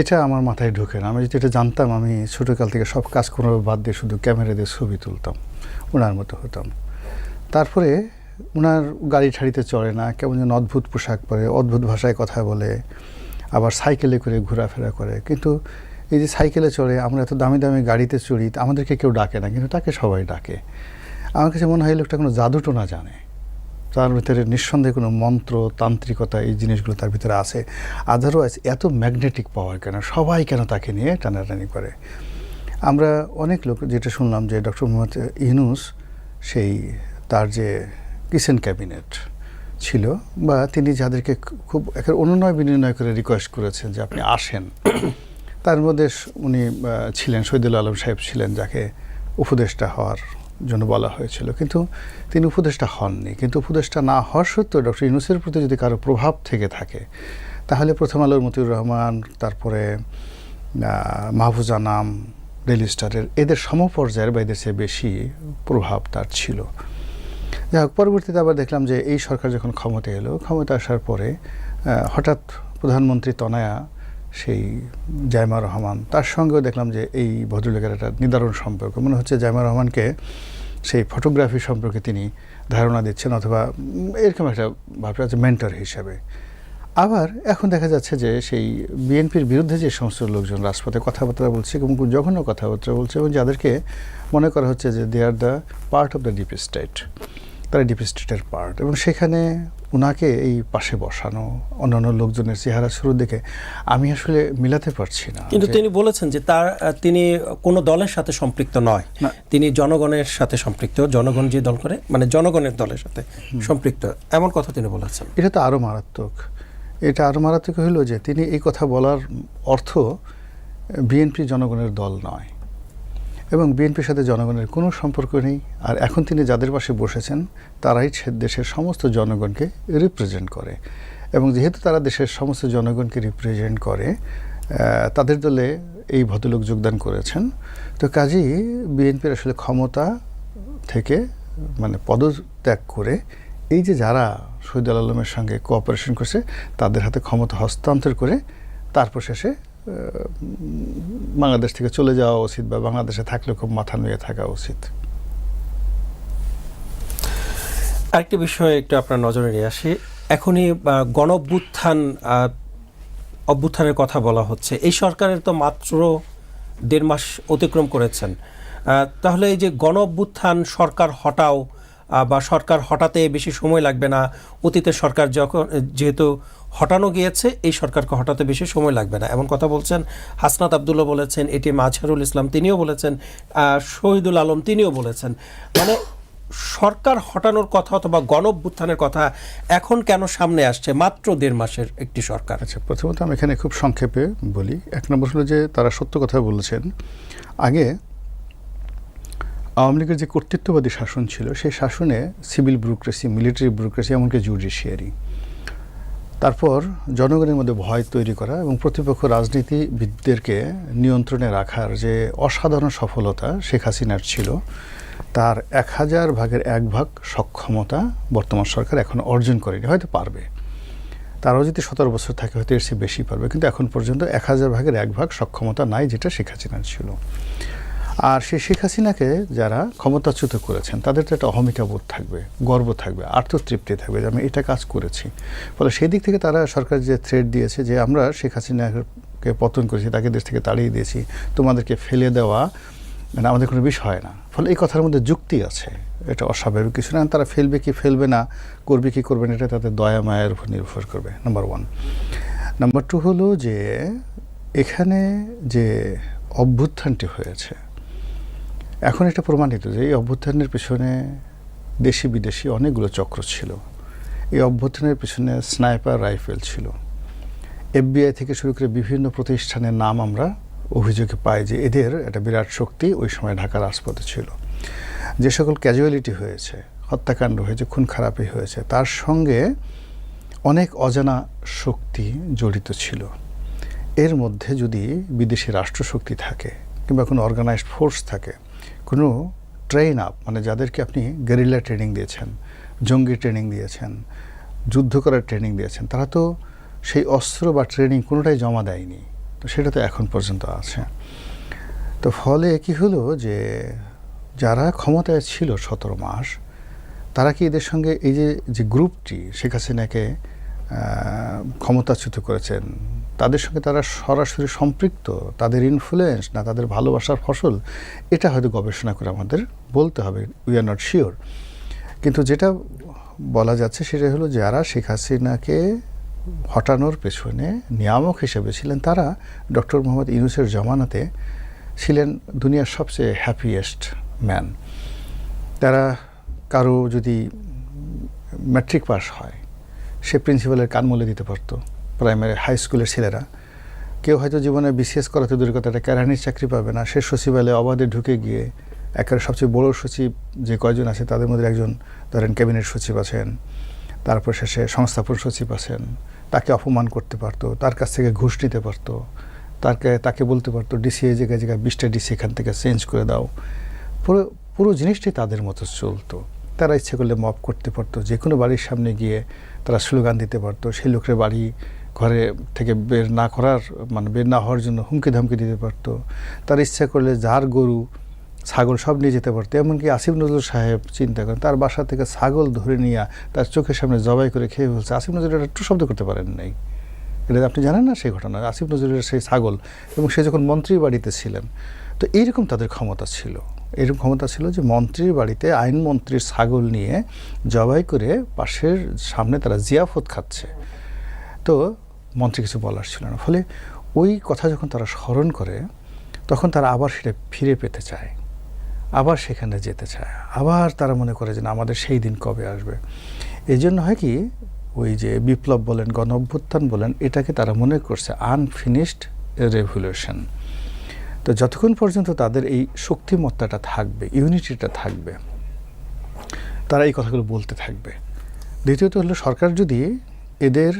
এটা আমার মাথায় ঢোকে না। আমি যদি এটা জানতাম, আমি ছোটোকাল থেকে সব কাজ কোনো বাদ দিয়ে শুধু ক্যামেরা দিয়ে ছবি তুলতাম, ওনার মতো হতাম। তারপরে ওনার গাড়ি ঠাড়িতে চড়ে না, কেমন যেন অদ্ভুত পোশাক পরে, অদ্ভুত ভাষায় কথা বলে, আবার সাইকেলে করে ঘোরাফেরা করে। কিন্তু এই যে সাইকেলে চড়ে, আমরা এত দামি দামি গাড়িতে চড়ি, আমাদেরকে কেউ ডাকে না, কিন্তু তাকে সবাই ডাকে। আমার কাছে মনে হয় লোকটা কোনো জাদুটোনা জানে, তার ভিতরে নিঃসন্দেহে কোনো মন্ত্র, তান্ত্রিকতা, এই জিনিসগুলো তার ভিতরে আছে। আদারওয়াইজ এত ম্যাগনেটিক পাওয়ার কেন, সবাই কেন তাকে নিয়ে টানাটানি করে? আমরা অনেক লোক যেটা শুনলাম যে ডক্টর মোহাম্মদ ইউনূস, সেই তার যে কিচেন ক্যাবিনেট ছিল, বা তিনি যাদেরকে খুব একটা অনুনয় বিনয় করে রিকোয়েস্ট করেছেন যে আপনি আসেন, তার মধ্যে উনি ছিলেন, শহীদুল আলম সাহেব ছিলেন, যাকে উপদেষ্টা হওয়ার জন্য বলা হয়েছিল, কিন্তু তিনি উপদেষ্টা হননি। কিন্তু উপদেষ্টা না হওয়ার সত্ত্বেও ডক্টর ইউনূসের প্রতি যদি কারো প্রভাব থেকে থাকে, তাহলে প্রথম আলোর মতিউর রহমান, তারপরে মাহফুজ আনাম, ডেইলি স্টারের, এদের সমপর্যায়ের বা এদের চেয়ে বেশি প্রভাব তার ছিল। যাই হোক, পরবর্তীতে আবার দেখলাম যে এই সরকার যখন ক্ষমতা এলো, ক্ষমতা আসার পরে হঠাৎ প্রধানমন্ত্রী তনয়া, সেই জাইমা রহমান, তার সঙ্গেও দেখলাম যে এই ভদ্রলোকের একটা নিদারুণ সম্পর্ক। মনে হচ্ছে জাইমা রহমানকে সেই ফটোগ্রাফি সম্পর্কে তিনি ধারণা দিচ্ছেন, অথবা এরকম একটা ভাবনা আছে মেন্টর হিসাবে। আবার এখন দেখা যাচ্ছে যে সেই বিএনপির বিরুদ্ধে যে সমস্ত লোকজন রাজপথে কথাবার্তা বলছে এবং জঘন্য কথাবার্তা বলছে, এবং যাদেরকে মনে করা হচ্ছে যে they are the part of the deep state, তারা ডিপ স্টেটের পার্ট, এবং সেখানে ওনাকে এই পাশে বসানো অন্যান্য লোকজনের চেহারা শুরু দেখে আমি আসলে মিলাতে পারছি না। কিন্তু তিনি বলেছেন যে তিনি কোনো দলের সাথে সম্পৃক্ত নয়, তিনি জনগণের সাথে সম্পৃক্ত, জনগণ যে দল করে মানে জনগণের দলের সাথে সম্পৃক্ত, এমন কথা তিনি বলেছেন। এটা তো আরও মারাত্মক। এটা আরও মারাত্মক হলো যে তিনি এই কথা বলার অর্থ বিএনপি জনগণের দল নয় এবং বিএনপির সাথে জনগণের কোনো সম্পর্ক নেই। আর এখন তিনি যাদের পাশে বসেছেন তারাই দেশের সমস্ত জনগণকে রিপ্রেজেন্ট করে, এবং যেহেতু তারা দেশের সমস্ত জনগণকে রিপ্রেজেন্ট করে, তাদের দলে এই ভদ্রলোক যোগদান করেছেন। তো কাজেই বিএনপির আসলে ক্ষমতা থেকে মানে পদত্যাগ করে এই যে যারা শহীদুল আলমের সঙ্গে কোঅপারেশন করছে তাদের হাতে ক্ষমতা হস্তান্তর করে তারপর শেষে বাংলাদেশ থেকে চলে যাওয়া উচিত, বা বাংলাদেশে থাকলে খুব মাথা নুয়ে থাকা উচিত। আরেকটি বিষয় একটু আপনার নজরে নিয়ে আসি। এখনই গণ অভ্যুত্থানের কথা বলা হচ্ছে। এই সরকারের তো মাত্র 1.5 মাস অতিক্রম করেছেন, তাহলে এই যে গণ অভ্যুত্থান সরকার হটাও বা সরকার হটাতে বেশি সময় লাগবে না, অতীতে সরকার যেহেতু হটানো গিয়েছে এই সরকারকে হটাতে বেশি সময় লাগবে না, এমন কথা বলছেন হাসনাত আবদুল্লাহ বলেছেন, এটিএম আজহারুল ইসলাম তিনিও বলেছেন, শহীদুল আলম তিনিও বলেছেন। মানে সরকার হটানোর কথা অথবা গণ অভ্যুত্থানের কথা এখন কেন সামনে আসছে মাত্র 1.5 মাসের একটি সরকার? আচ্ছা, প্রথমত আমি এখানে খুব সংক্ষেপে বলি। 1 নম্বর হলো যে তারা সত্য কথা বলেছেন। আগে আওয়ামী লীগের যে কর্তৃত্ববাদী শাসন ছিল সেই শাসনে সিভিল ব্যুরোক্রেসি, মিলিটারি ব্যুরোক্রেসি, এমনকি জুডিশিয়ারি, তারপর জনগণের মধ্যে ভয় তৈরি করা এবং প্রতিপক্ষ রাজনীতিবিদদেরকে নিয়ন্ত্রণে রাখার যে অসাধারণ সফলতা শেখ হাসিনার ছিল, তার 1000 ভাগের 1 ভাগ সক্ষমতা বর্তমান সরকার এখন অর্জন করেনি। হয়তো পারবে, তারাও যদি 17 বছর থাকে হয়তো এর চেয়ে বেশি পারবে, কিন্তু এখন পর্যন্ত 1000 ভাগের 1 ভাগ সক্ষমতা নাই যেটা শেখ হাসিনার ছিল। আর সেই শেখ হাসিনাকে যারা ক্ষমতাচ্যুত করেছেন তাদের তো একটা অহমিকা বোধ থাকবে, গর্ব থাকবে, আত্মতৃপ্তি থাকবে যে আমি এটা কাজ করেছি। ফলে সেই দিক থেকে তারা সরকার যে থ্রেট দিয়েছে যে আমরা শেখ হাসিনাকে পতন করেছি, তাকে দেশ থেকে তাড়িয়ে দিয়েছি, তোমাদেরকে ফেলে দেওয়া মানে আমাদের কোনো বিষয় না। ফলে এই কথার মধ্যে যুক্তি আছে, এটা অস্বাভাবিক কিছু না। তারা ফেলবে কি ফেলবে না, করবে কি করবে না, এটা তাদের দয়া মায়ের উপর নির্ভর করবে, নাম্বার 1। নাম্বার 2 হলো যে এখানে যে অভ্যুত্থানটি হয়েছে এখন এটা প্রমাণিত যে এই অভ্যুত্থানের পেছনে দেশি বিদেশি অনেকগুলো চক্র ছিল। এই অভ্যুত্থানের পেছনে স্নাইপার রাইফেল ছিল, FBI থেকে শুরু করে বিভিন্ন প্রতিষ্ঠানের নাম আমরা অভিযোগে পাই যে এদের একটা বিরাট শক্তি ওই সময় ঢাকার রাজপথে ছিল। যে সকল ক্যাজুয়ালিটি হয়েছে, হত্যাকাণ্ড হয়েছে, খুন খারাপি হয়েছে, তার সঙ্গে অনেক অজানা শক্তি জড়িত ছিল। এর মধ্যে যদি বিদেশি রাষ্ট্রশক্তি থাকে কিংবা কোনো অর্গানাইজড ফোর্স থাকে, কোনো ট্রেন আপ মানে যাদেরকে আপনি গেরিলা ট্রেনিং দিয়েছেন, জঙ্গি ট্রেনিং দিয়েছেন, যুদ্ধ করার ট্রেনিং দিয়েছেন, তারা তো সেই অস্ত্র বা ট্রেনিং কোনোটাই জমা দেয়নি। তো সেটা তো এখন পর্যন্ত আছে। তো ফলে কি হলো যে যারা ক্ষমতায় ছিল 17 মাস, তারা কি এদের সঙ্গে এই যে গ্রুপটি শেখ হাসিনাকে ক্ষমতাচ্যুত করেছেন তাদের সঙ্গে তারা সরাসরি সম্পৃক্ত, তাদের ইনফ্লুয়েন্স না তাদের ভালোবাসার ফসল, এটা হয়তো গবেষণা করে আমাদের বলতে হবে, উই আর নট শিওর। কিন্তু যেটা বলা যাচ্ছে সেটা হলো যারা শেখ হাসিনাকে হটানোর পেছনে নিয়ামক হিসেবে ছিলেন তারা ডক্টর মোহাম্মদ ইউনূসের জমানাতে ছিলেন দুনিয়ার সবচেয়ে হ্যাপিয়েস্ট ম্যান। তারা কারো যদি ম্যাট্রিক পাস হয় সে প্রিন্সিপালের কান মলে দিতে পারতো, প্রাইমারি হাই স্কুলের ছেলেরা। কেউ হয়তো জীবনে BCS করাতে দূরের কথা, একটা কেরানির চাকরি পাবে না, সে সচিবালয়ে অবাধে ঢুকে গিয়ে একেবারে সবচেয়ে বড় সচিব যে কয়জন আছে তাদের মধ্যে একজন ধরেন ক্যাবিনেট সচিব আছেন, তারপর শেষে সংস্থাপন সচিব আছেন, তাকে অপমান করতে পারতো, তার কাছ থেকে ঘুষ নিতে পারতো, তাকে বলতে পারতো ডিসি এই জায়গায় 20টা ডিসি এখান থেকে চেঞ্জ করে দাও। পুরো জিনিসটি তাদের মতো চলতো। তারা ইচ্ছে করলে মব করতে পারতো, যে কোনো বাড়ির সামনে গিয়ে তারা স্লোগান দিতে পারতো, সেই লোকের বাড়ি ঘরে থেকে বের না হওয়ার জন্য হুমকি ধামকি দিতে পারতো। তার ইচ্ছা করলে যার গরু ছাগল সব নিয়ে যেতে পারতো। এমনকি আসিফ নজরুল সাহেব চিন্তা করেন, তার বাসা থেকে ছাগল ধরে নিয়ে তার চোখের সামনে জবাই করে খেয়ে ফেলছে। আসিফ নজরুল এটা একটু শব্দ করতে পারেন নাই। এটা আপনি জানেন না সেই ঘটনা, আসিফ নজরুলের সেই ছাগল, এবং সে যখন মন্ত্রীর বাড়িতে ছিলেন। তো এইরকম তাদের ক্ষমতা ছিল, এরকম ক্ষমতা ছিল যে মন্ত্রীর বাড়িতে আইনমন্ত্রীর ছাগল নিয়ে জবাই করে পাশের সামনে তারা জিয়াফত খাচ্ছে। তো মন্ত্রী কিছু বলার ছিল না। ফলে ওই কথা যখন তারা স্মরণ করে, তখন তারা আবার সেটা ফিরে পেতে চায়, আবার সেখানে যেতে চায়, আবার তারা মনে করে যে না, আমাদের সেই দিন কবে আসবে। এই জন্য হয় কি, ওই যে বিপ্লব বলেন, গণ অভ্যুত্থান বলেন, এটাকে তারা মনে করছে আনফিনিশড রেভলিউশন। তো যতক্ষণ পর্যন্ত তাদের এই শক্তিমত্তাটা থাকবে, ইউনিটিটা থাকবে, তারা এই কথাগুলো বলতে থাকবে। দ্বিতীয়ত হলো, সরকার যদি এদের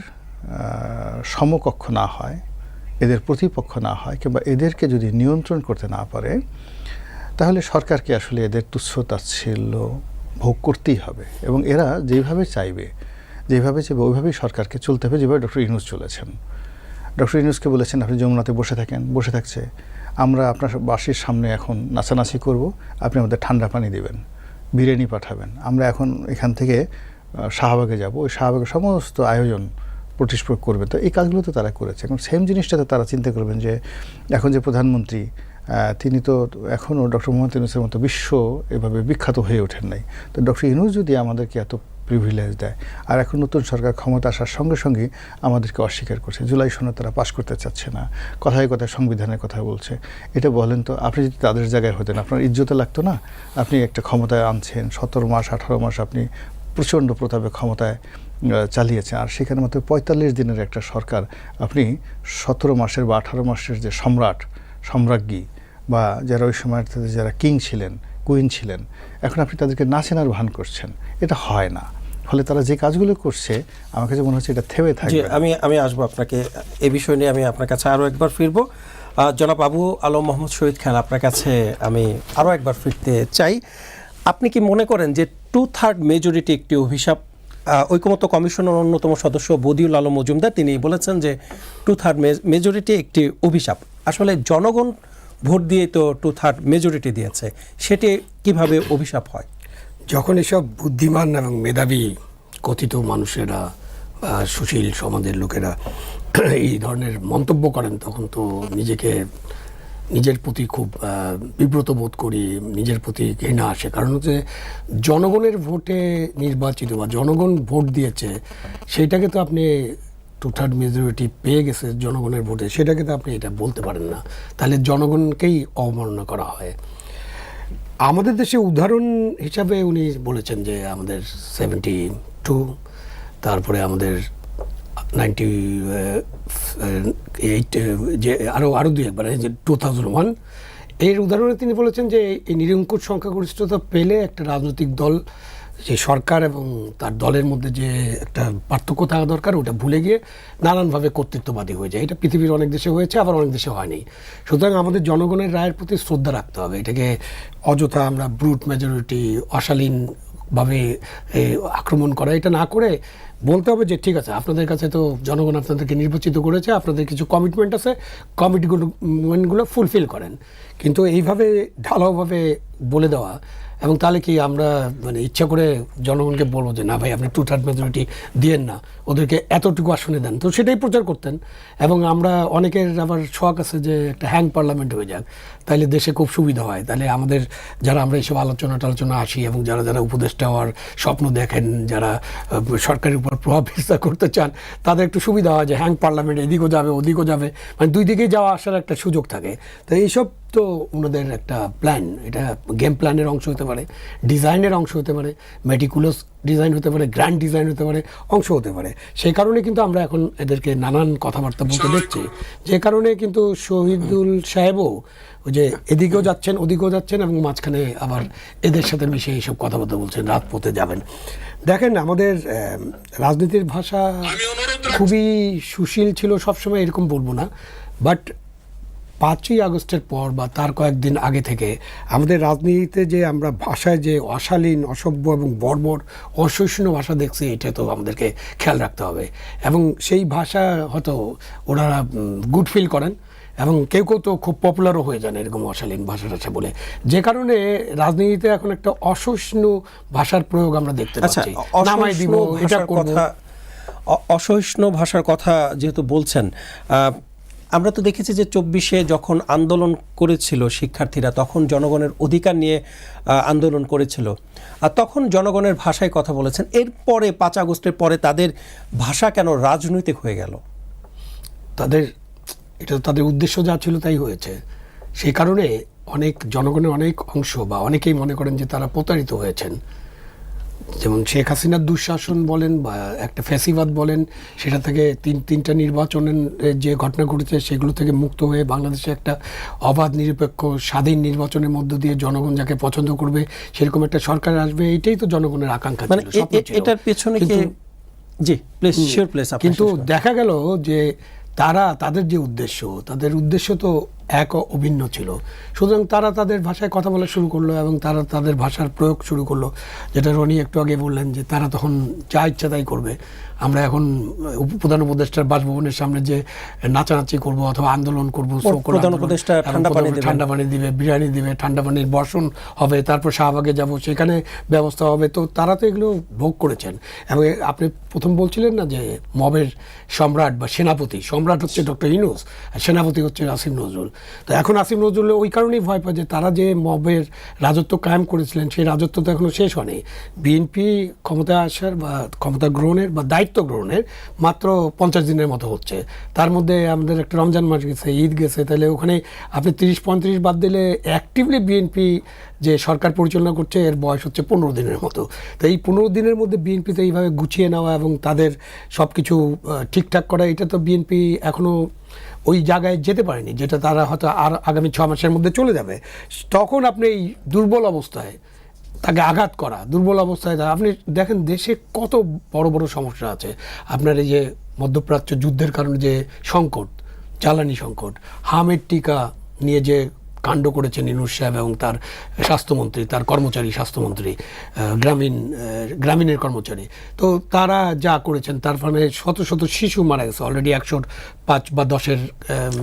সমকক্ষ না হয়, এদের প্রতিপক্ষ না হয়, কিংবা এদেরকে যদি নিয়ন্ত্রণ করতে না পারে, তাহলে সরকারকে আসলে এদের তুচ্ছ-তাচ্ছিল্য ভোগ করতেই হবে। এবং এরা যেভাবে চাইবে ওইভাবেই সরকারকে চলতে হবে, যেভাবে ডক্টর ইউনূস চলেছেন। ডক্টর ইউনূসকে বলেছেন আপনি যমুনাতে বসে থাকেন, বসে থাকছে, আমরা আপনার বাসির সামনে এখন নাচানাচি করব, আপনি আমাদের ঠান্ডা পানি দেবেন, বিরিয়ানি পাঠাবেন, আমরা এখন এখান থেকে শাহবাগে যাব, ওই শাহবাগের সমস্ত আয়োজন প্রতিষ্ঠা করবে। তো এই কাজগুলো তো তারা করেছে। এখন সেম জিনিসটা তো তারা চিন্তা করবেন যে এখন যে প্রধানমন্ত্রী, তিনি তো এখনও ডক্টর মোহাম্মদ ইউনূসের মতো বিশ্ব এভাবে বিখ্যাত হয়ে ওঠেন নাই। তো ডক্টর ইউনূস যদি আমাদেরকে এত প্রিভিলেজ দেয়, আর এখন নতুন সরকার ক্ষমতা আসার সঙ্গে সঙ্গেই আমাদেরকে অস্বীকার করছে, জুলাই সনদ তারা পাশ করতে চাচ্ছে না, কথায় কথায় সংবিধানের কথা বলছে। এটা বলেন তো, আপনি যদি তাদের জায়গায় হতেন, আপনার ইজ্জতে লাগতো না? আপনি একটা ক্ষমতায় আনছেন, 17 মাস 18 মাস আপনি প্রচণ্ড প্রতাপে ক্ষমতায় চালিয়েছেন, আর সেখানে মাত্র 45 দিনের একটা সরকার আপনি 17 মাসের বা 18 মাসের যে সম্রাজ্ঞী বা যারা ওই সময় যারা কিং ছিলেন, কুইন ছিলেন, এখন আপনি তাদেরকে নাচেনার ভান করছেন। এটা হয় না। ফলে তারা যে কাজগুলো করছে, আমার কাছে মনে হচ্ছে এটা থেমে থাকবে। আমি আসবো আপনাকে এই বিষয় নিয়ে, আমি আপনার কাছে আরও একবার ফিরবো। জনাব আবু আলম মোহাম্মদ শহীদ খান, আপনার কাছে আমি আরও একবার ফিরতে চাই। আপনি কি মনে করেন যে 2/3 মেজরিটি একটি অভিশাপ? ঐকমত্য কমিশনের অন্যতম সদস্য বদিউল আলম মজুমদার তিনি বলেছেন যে 2/3 মেজরিটি একটি অভিশাপ। আসলে জনগণ ভোট দিয়ে তো 2/3 মেজরিটি দিয়েছে, সেটি কিভাবে অভিশাপ হয়? যখন এসব বুদ্ধিমান এবং মেধাবী কথিত মানুষেরা বা সুশীল সমাজের লোকেরা এই ধরনের মন্তব্য করেন, তখন তো নিজের প্রতি খুব বিব্রত বোধ করি, নিজের প্রতি ঘৃণা আসে। কারণ হচ্ছে জনগণের ভোটে নির্বাচিত বা জনগণ ভোট দিয়েছে, সেইটাকে তো আপনি 2/3 মেজরিটি পেয়ে গেছে জনগণের ভোটে, সেটাকে তো আপনি এটা বলতে পারেন না। তাহলে জনগণকেই অবমাননা করা হয়। আমাদের দেশে উদাহরণ হিসাবে উনি বলেছেন যে আমাদের 72, তারপরে আমাদের 98, যে আরও দুই একবার যে 2001, এর উদাহরণে তিনি বলেছেন যে এই নিরঙ্কুশ সংখ্যাগরিষ্ঠতা পেলে একটা রাজনৈতিক দল, যে সরকার এবং তার দলের মধ্যে যে একটা পার্থক্য থাকা দরকার, ওটা ভুলে গিয়ে নানানভাবে কর্তৃত্ববাদী হয়ে যায়। এটা পৃথিবীর অনেক দেশে হয়েছে, আবার অনেক দেশে হয়নি। সুতরাং আমাদের জনগণের রায়ের প্রতি শ্রদ্ধা রাখতে হবে। এটাকে অযথা আমরা ব্রুট মেজরিটি, অশালীনভাবে আক্রমণ করা, এটা না করে বলতে হবে যে ঠিক আছে, আপনাদের কাছে তো জনগণ আপনাদেরকে নির্বাচিত করেছে, আপনাদের কিছু কমিটমেন্ট আছে, কমিটমেন্টগুলো ফুলফিল করেন। কিন্তু এইভাবে ঢালাওভাবে বলে দেওয়া, এবং তাহলে কি আমরা মানে ইচ্ছা করে জনগণকে বলবো যে না ভাই আপনি 2/3 মেজরিটি দিয়েন না, ওদেরকে এতটুকু আসনে দেন, তো সেটাই প্রচার করতেন। এবং আমরা অনেকের আবার শখ আছে যে একটা হ্যাং পার্লামেন্ট হয়ে যাক, তাহলে দেশে খুব সুবিধা হয়। তাহলে আমাদের যারা আমরা এইসব আলোচনা আসি এবং যারা উপদেষ্টা হওয়ার স্বপ্ন দেখেন, যারা সরকারের উপর প্রভাব বিস্তার করতে চান, তাদের একটু সুবিধা হয় যে হ্যাং পার্লামেন্ট, এদিকেও যাবে ওদিকেও যাবে, মানে দুই দিকেই যাওয়া আসার একটা সুযোগ থাকে। তো এইসব তো ওনাদের একটা প্ল্যান, এটা গেম প্ল্যানের অংশ হতে পারে, ডিজাইনের অংশ হতে পারে, মেটিকুলাস ডিজাইন হতে পারে, গ্র্যান্ড ডিজাইন হতে পারে, অংশ হতে পারে। সেই কারণে কিন্তু আমরা এখন এদেরকে নানান কথাবার্তা বলতে দেখছি। যে কারণে কিন্তু শহীদুল সাহেবও ওই যে এদিকেও যাচ্ছেন ওদিকেও যাচ্ছেন এবং মাঝখানে আবার এদের সাথে মিশে এইসব কথাবার্তা বলছেন, রাজপথে যাবেন। দেখেন আমাদের রাজনীতির ভাষা খুবই সুশীল ছিল সবসময়, এরকম বলবো না, বাট 5ই আগস্টের পর বা তার কয়েকদিন আগে থেকে আমাদের রাজনীতিতে যে আমরা ভাষায় যে অশালীন, অসভ্য এবং বর্বর, অসহিষ্ণু ভাষা দেখছি, এটা তো আমাদেরকে খেয়াল রাখতে হবে। এবং সেই ভাষা হয়তো ওনারা গুড ফিল করেন, এবং কেউ কেউ তো খুব পপুলারও হয়ে যান এরকম অশালীন ভাষা টাষা বলে, যে কারণে রাজনীতিতে এখন একটা অসহিষ্ণু ভাষার প্রয়োগ আমরা দেখতে আচ্ছা, পাচ্ছি। নামাই দিব, এটা করব। অসহিষ্ণু ভাষার কথা যেহেতু বলছেন, আমরা তো দেখেছি যে 24-এ যখন আন্দোলন করেছিল শিক্ষার্থীরা, তখন জনগণের অধিকার নিয়ে আন্দোলন করেছিল, আর তখন জনগণের ভাষায় কথা বলেছেন। এরপরে 5 আগস্টের পরে তাদের ভাষা কেন রাজনৈতিক হয়ে গেল? এটা তাদের উদ্দেশ্য যা ছিল তাই হয়েছে। সেই কারণে অনেক জনগণের অনেক অংশ বা অনেকেই মনে করেন যে তারা প্রতারিত হয়েছেন। যেমন শেখ হাসিনার দুঃশাসন বলেন বা একটা ফ্যাসিবাদ বলেন, সেটা থেকে তিনটা নির্বাচনের যে ঘটনা ঘটেছে সেগুলো থেকে মুক্ত হয়ে বাংলাদেশে একটা অবাধ, নিরপেক্ষ, স্বাধীন নির্বাচনের মধ্য দিয়ে জনগণ যাকে পছন্দ করবে সেরকম একটা সরকার আসবে, এটাই তো জনগণের আকাঙ্ক্ষা মানে ছিল, স্বপ্ন ছিল। এটার পেছনে কি? জি প্লিজ, শিওর প্লিজ। কিন্তু দেখা গেল যে তাদের যে উদ্দেশ্য, তাদের উদ্দেশ্য তো এক অভিন্ন ছিল। সুতরাং তারা তাদের ভাষায় কথা বলা শুরু করলো এবং তারা তাদের ভাষার প্রয়োগ শুরু করলো, যেটা রনি একটু আগে বললেন যে তারা তখন যা ইচ্ছা তাই করবে। আমরা এখন প্রধান উপদেষ্টার বাসভবনের সামনে যে নাচানাচি করব অথবা আন্দোলন করবো, প্রধান উপদেষ্টা ঠান্ডা পানি দিবে, বিরিয়ানি দিবে, ঠান্ডা পানির বর্ষণ হবে, তারপর শাহবাগে যাব, সেখানে ব্যবস্থা হবে। তো তারা তো এগুলো ভোগ করেছেন। এবং আপনি প্রথম বলছিলেন না যে মবের সম্রাট বা সম্রাট হচ্ছে ডক্টর ইউনূস, আর সেনাপতি হচ্ছে আসিফ নজরুল। তো এখন আসিফ নজরুল ওই কারণেই ভয় পায় যে তারা যে মবের রাজত্ব কায়েম করেছিলেন সেই রাজত্ব তো এখনো শেষ হয়নি। বিএনপি ক্ষমতা আসার বা ক্ষমতা গ্রহণের বা দায়িত্ব গ্রহণের মাত্র 50 দিনের মতো হচ্ছে। তার মধ্যে আমাদের একটা রমজান মাস গেছে, ঈদ গেছে, তাহলে ওখানে আপনি 30-35 বাদ দিলে অ্যাক্টিভলি বিএনপি যে সরকার পরিচালনা করছে এর বয়স হচ্ছে 15 দিনের মতো। তো এই 15 দিনের মধ্যে বিএনপিতে এইভাবে গুছিয়ে নেওয়া এবং তাদের সব কিছু ঠিকঠাক করা, এটা তো বিএনপি এখনও ওই জায়গায় যেতে পারেনি যেটা তারা হয়তো আর আগামী 6 মাসের মধ্যে চলে যাবে। তখন আপনি এই দুর্বল অবস্থায় তাকে আঘাত করা, দুর্বল অবস্থায় আপনি দেখেন দেশে কত বড় বড় সমস্যা আছে। আপনার এই যে মধ্যপ্রাচ্য যুদ্ধের কারণে যে সংকট, জ্বালানি সংকট, হামের টিকা নিয়ে যে কাণ্ড করেছেন ইউনূস সাহেব এবং তার স্বাস্থ্যমন্ত্রী, তার কর্মচারী স্বাস্থ্যমন্ত্রী, গ্রামীণের কর্মচারী, তো তারা যা করেছেন তার ফলে শত শত শিশু মারা গেছে। অলরেডি 105 বা 10-এর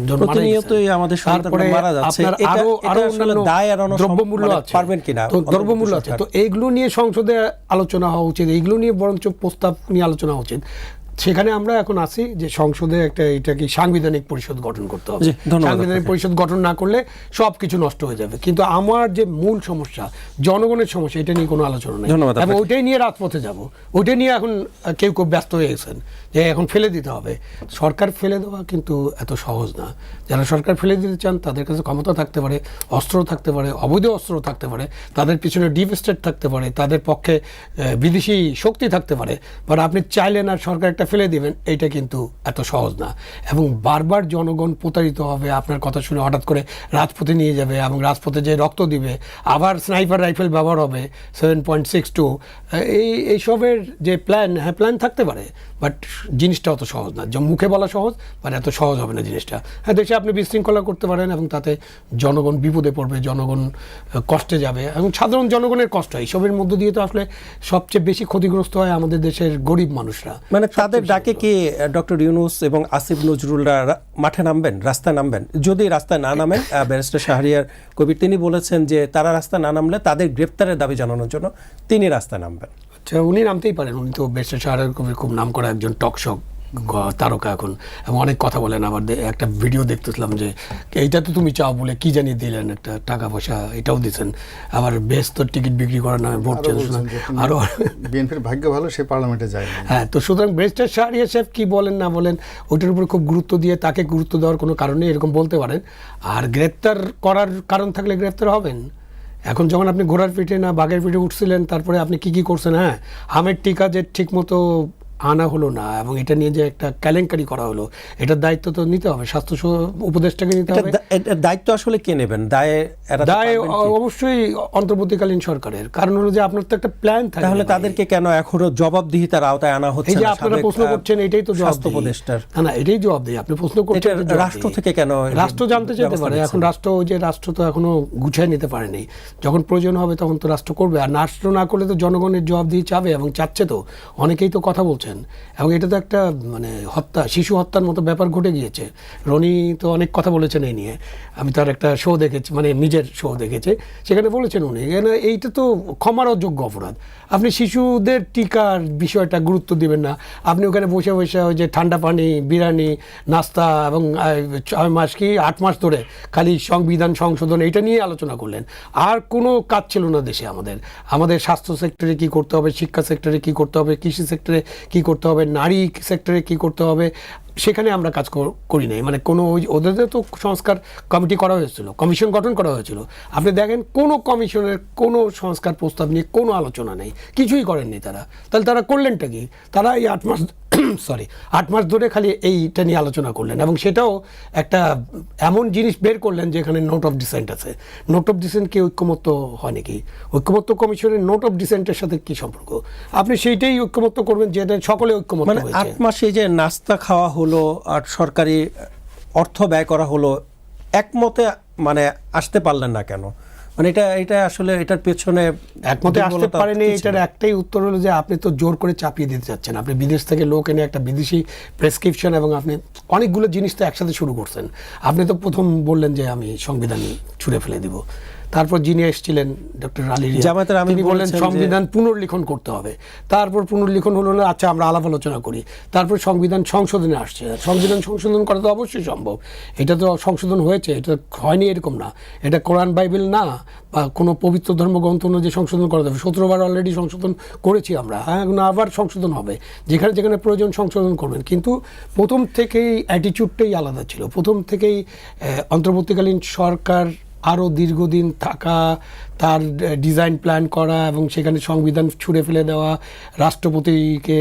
জন মারা গেছে। তারপরে আপনার আরো দ্রব্যমূল্য আছে, দ্রব্যমূল্য আছে। তো এইগুলো নিয়ে সংসদে আলোচনা হওয়া উচিত, এইগুলো নিয়ে বরঞ্চ প্রস্তাব নিয়ে আলোচনা হওয়া উচিত। সেখানে আমরা এখন আছি যে সংসদে এটা কি সাংবিধানিক পরিষদ গঠন করতে হবে। সাংবিধানিক পরিষদ গঠন না করলে সব কিছু নষ্ট হয়ে যাবে। কিন্তু আমার যে মূল সমস্যা, জনগণের সমস্যা, এটা নিয়ে কোনো আলোচনা নেই এবং ওইটাই নিয়ে রাজপথে যাব। ওইটাই নিয়ে এখন কেউ ব্যস্ত হয়ে গেছেন যে এখন ফেলে দিতে হবে। সরকার ফেলে দেওয়া কিন্তু এত সহজ না। যারা সরকার ফেলে দিতে চান তাদের কাছে ক্ষমতা থাকতে পারে, অস্ত্র থাকতে পারে, অবৈধ অস্ত্র থাকতে পারে, তাদের পিছনে ডিপ স্টেট থাকতে পারে, তাদের পক্ষে বিদেশি শক্তি থাকতে পারে। বাট আপনি চাইলেন আর সরকার একটা ফেলে দিবেন, এইটা কিন্তু এত সহজ না। এবং বারবার জনগণ প্রতারিত হবে, আপনার কথা শুনে হঠাৎ করে রাজপথে নিয়ে যাবে এবং রাজপথে যে রক্ত দিবে, আবার স্নাইপার রাইফেল ব্যবহার হবে 7.62। এইসবের যে প্ল্যান থাকতে পারে, বাট জিনিসটা অত সহজ না। মুখে বলা সহজ, বাট এত সহজ হবে না জিনিসটা। হ্যাঁ, দেশে আপনি বিশৃঙ্খলা করতে পারেন এবং তাতে জনগণ বিপদে পড়বে, জনগণ কষ্টে যাবে এবং সাধারণ জনগণের কষ্ট। এইসবের মধ্য দিয়ে তো আসলে সবচেয়ে বেশি ক্ষতিগ্রস্ত হয় আমাদের দেশের গরিব মানুষরা। মানে তাদের ডাকে কি ডক্টর ইউনূস এবং আসিফ নজরুলরা মাঠে নামবেন, রাস্তায় নামবেন? যদি রাস্তায় না নামেন, ব্যারিস্টার শাহরিয়ার কবির তিনি বলেছেন যে তারা রাস্তায় না নামলে তাদের গ্রেপ্তারের দাবি জানানোর জন্য তিনি রাস্তায় নামবেন। আচ্ছা, উনি নামতেই পারেন। উনি তো ব্যারিস্টার শাহরিয়ার কবির খুব নাম করা একজন টকশো তারকা এখন, এবং অনেক কথা বলেন। আবার একটা ভিডিও দেখতেছিলাম যে এইটা তো তুমি চাও বলে কি জানিয়ে দিলেন, একটা টাকা পয়সা এটাও দিচ্ছেন, আবার বেহস্তর টিকিট বিক্রি করার নামে ভোট চেয়েছেন। আরও বিএনপির ভাগ্য ভালো, সে পার্লামেন্টে যায়। হ্যাঁ, তো সুতরাং ব্যারিস্টার শাহরিয়ার সাহেব কি বলেন না বলেন ওইটার উপর খুব গুরুত্ব দিয়ে তাকে গুরুত্ব দেওয়ার কোনো কারণে এরকম বলতে পারেন। আর গ্রেপ্তার করার কারণ থাকলে গ্রেপ্তার হবেন। এখন যখন আপনি ঘোড়ার পিঠে না বাঘের পিঠে উঠছিলেন, তারপরে আপনি কি করছেন? হ্যাঁ, হামের টিকা যে ঠিক মতো আনা হলো না এবং এটা নিয়ে যে একটা কেলেঙ্কারি করা হলো, এটার দায়িত্ব তো নিতে হবে, স্বাস্থ্য উপদেষ্টাকে নিতে হবে। দায়িত্ব আসলে কে নেবেন? দায় অবশ্যই অন্তর্বর্তীকালীন সরকারের। কারণ হলো যে আপনার তো একটা প্ল্যান থাকে। তাহলে তাদেরকে কেন এখনো জবাবদিহিতার আওতায় আনা হচ্ছে? এই যে আপনারা প্রশ্ন করছেন, এটাই তো স্বাস্থ্য উপদেষ্টার। না, এটাই জবাব দিই। আপনি প্রশ্ন করছেন রাষ্ট্র থেকে কেন? রাষ্ট্র জানতে চাইতে পারে। এখন রাষ্ট্র তো এখনো গুছিয়ে নিতে পারেনি। যখন প্রয়োজন হবে তখন তো রাষ্ট্র করবে। আর রাষ্ট্র না করলে তো জনগণের জবাবদিহি চাবে এবং চাচ্ছে। তো অনেকেই তো কথা বলছেন বলছেন, এবং এটা তো একটা মানে হত্যা, শিশু হত্যার মতো ব্যাপার ঘটে গিয়েছে। রনি তো অনেক কথা বলেছেন এই নিয়ে, আমি তার একটা শো দেখেছি, মানে নিজের শো দেখেছি, সেখানে বলেছেন উনি এখানে এইটা তো ক্ষমার অযোগ্য অপরাধ। আপনি শিশুদের টিকার বিষয়টা গুরুত্ব দিবেন না, আপনি ওখানে বসে বসে ওই যে ঠান্ডা পানি, বিরিয়ানি, নাস্তা এবং 6 মাস কি 8 মাস ধরে খালি সংবিধান সংশোধন এটা নিয়ে আলোচনা করলেন। আর কোনো কাজ ছিল না দেশে। আমাদের স্বাস্থ্য সেক্টরে কি করতে হবে, শিক্ষা সেক্টরে কি করতে হবে, কৃষি সেক্টরে কি করতে হবে, নারী সেক্টরে কি করতে হবে, সেখানে আমরা কাজ করি নাই। মানে কোনো ওদের তো সংস্কার কমিটি করা হয়েছিল, কমিশন গঠন করা হয়েছিল। আপনি দেখেন কোনো কমিশনের কোনো সংস্কার প্রস্তাব নিয়ে কোনো আলোচনা নেই, কিছুই করেননি তারা। তাহলে তারা করলেনটা কি? তারা এই 8 মাস 8 মাস ধরে খালি এইটা নিয়ে আলোচনা করলেন, এবং সেটাও একটা এমন জিনিস বের করলেন যেখানে নোট অফ ডিসেন্ট আছে। নোট অফ ডিসেন্ট কি ঐক্যমত্য হয় নাকি? ঐক্যমত্য কমিশনের নোট অফ ডিসেন্টের সাথে কি সম্পর্ক? আপনি সেইটাই ঐক্যমত্য করবেন যেটা সকলে ঐক্যমত্য মানে হয়েছে। 8 মাসে যে নাস্তা খাওয়া হলো আর সরকারি অর্থ ব্যয় করা হলো, একমতে মানে আসতে পারলেন না কেন? মানে এটা আসলে এটার পেছনে একমতে আসতে দুর্বলতা পারেনি, কি ছিল? এটার একটাই উত্তর হলো যে আপনি তো জোর করে চাপিয়ে দিতে চাচ্ছেন। আপনি বিদেশ থেকে লোক এনে একটা বিদেশি প্রেসক্রিপশন, এবং আপনি অনেকগুলো জিনিস তো একসাথে শুরু করছেন। আপনি তো প্রথম বললেন যে আমি সংবিধান ছুঁড়ে ফেলে দিব, তারপর যিনি এসেছিলেন ডক্টর আলী রিয়াদ, জামায়াতের আমির তিনি বললেন বলেছেন যে- সংবিধান পুনর্লিখন করতে হবে। তারপর পুনর্লিখন হলো না, আচ্ছা আমরা আলাপ আলোচনা করি। তারপর সংবিধান সংশোধনে আসছে। সংবিধান সংশোধন করা তো অবশ্যই সম্ভব, এটা তো সংশোধন হয়েছে, এটা হয়নি এরকম না। এটা কোরআন বাইবেল না বা কোনো পবিত্র ধর্মগ্রন্থ অনুযায়ী সংশোধন করা যাবে। 17 বার অলরেডি সংশোধন করেছি আমরা, হ্যাঁ, এখন আবার সংশোধন হবে, যেখানে যেখানে প্রয়োজন সংশোধন করবেন। কিন্তু প্রথম থেকেই অ্যাটিটিউডটাই আলাদা ছিল। প্রথম থেকেই অন্তর্বর্তীকালীন সরকার আরও দীর্ঘদিন থাকা, তার ডিজাইন প্ল্যান করা, এবং সেখানে সংবিধান ছুঁড়ে ফেলে দেওয়া, রাষ্ট্রপতিকে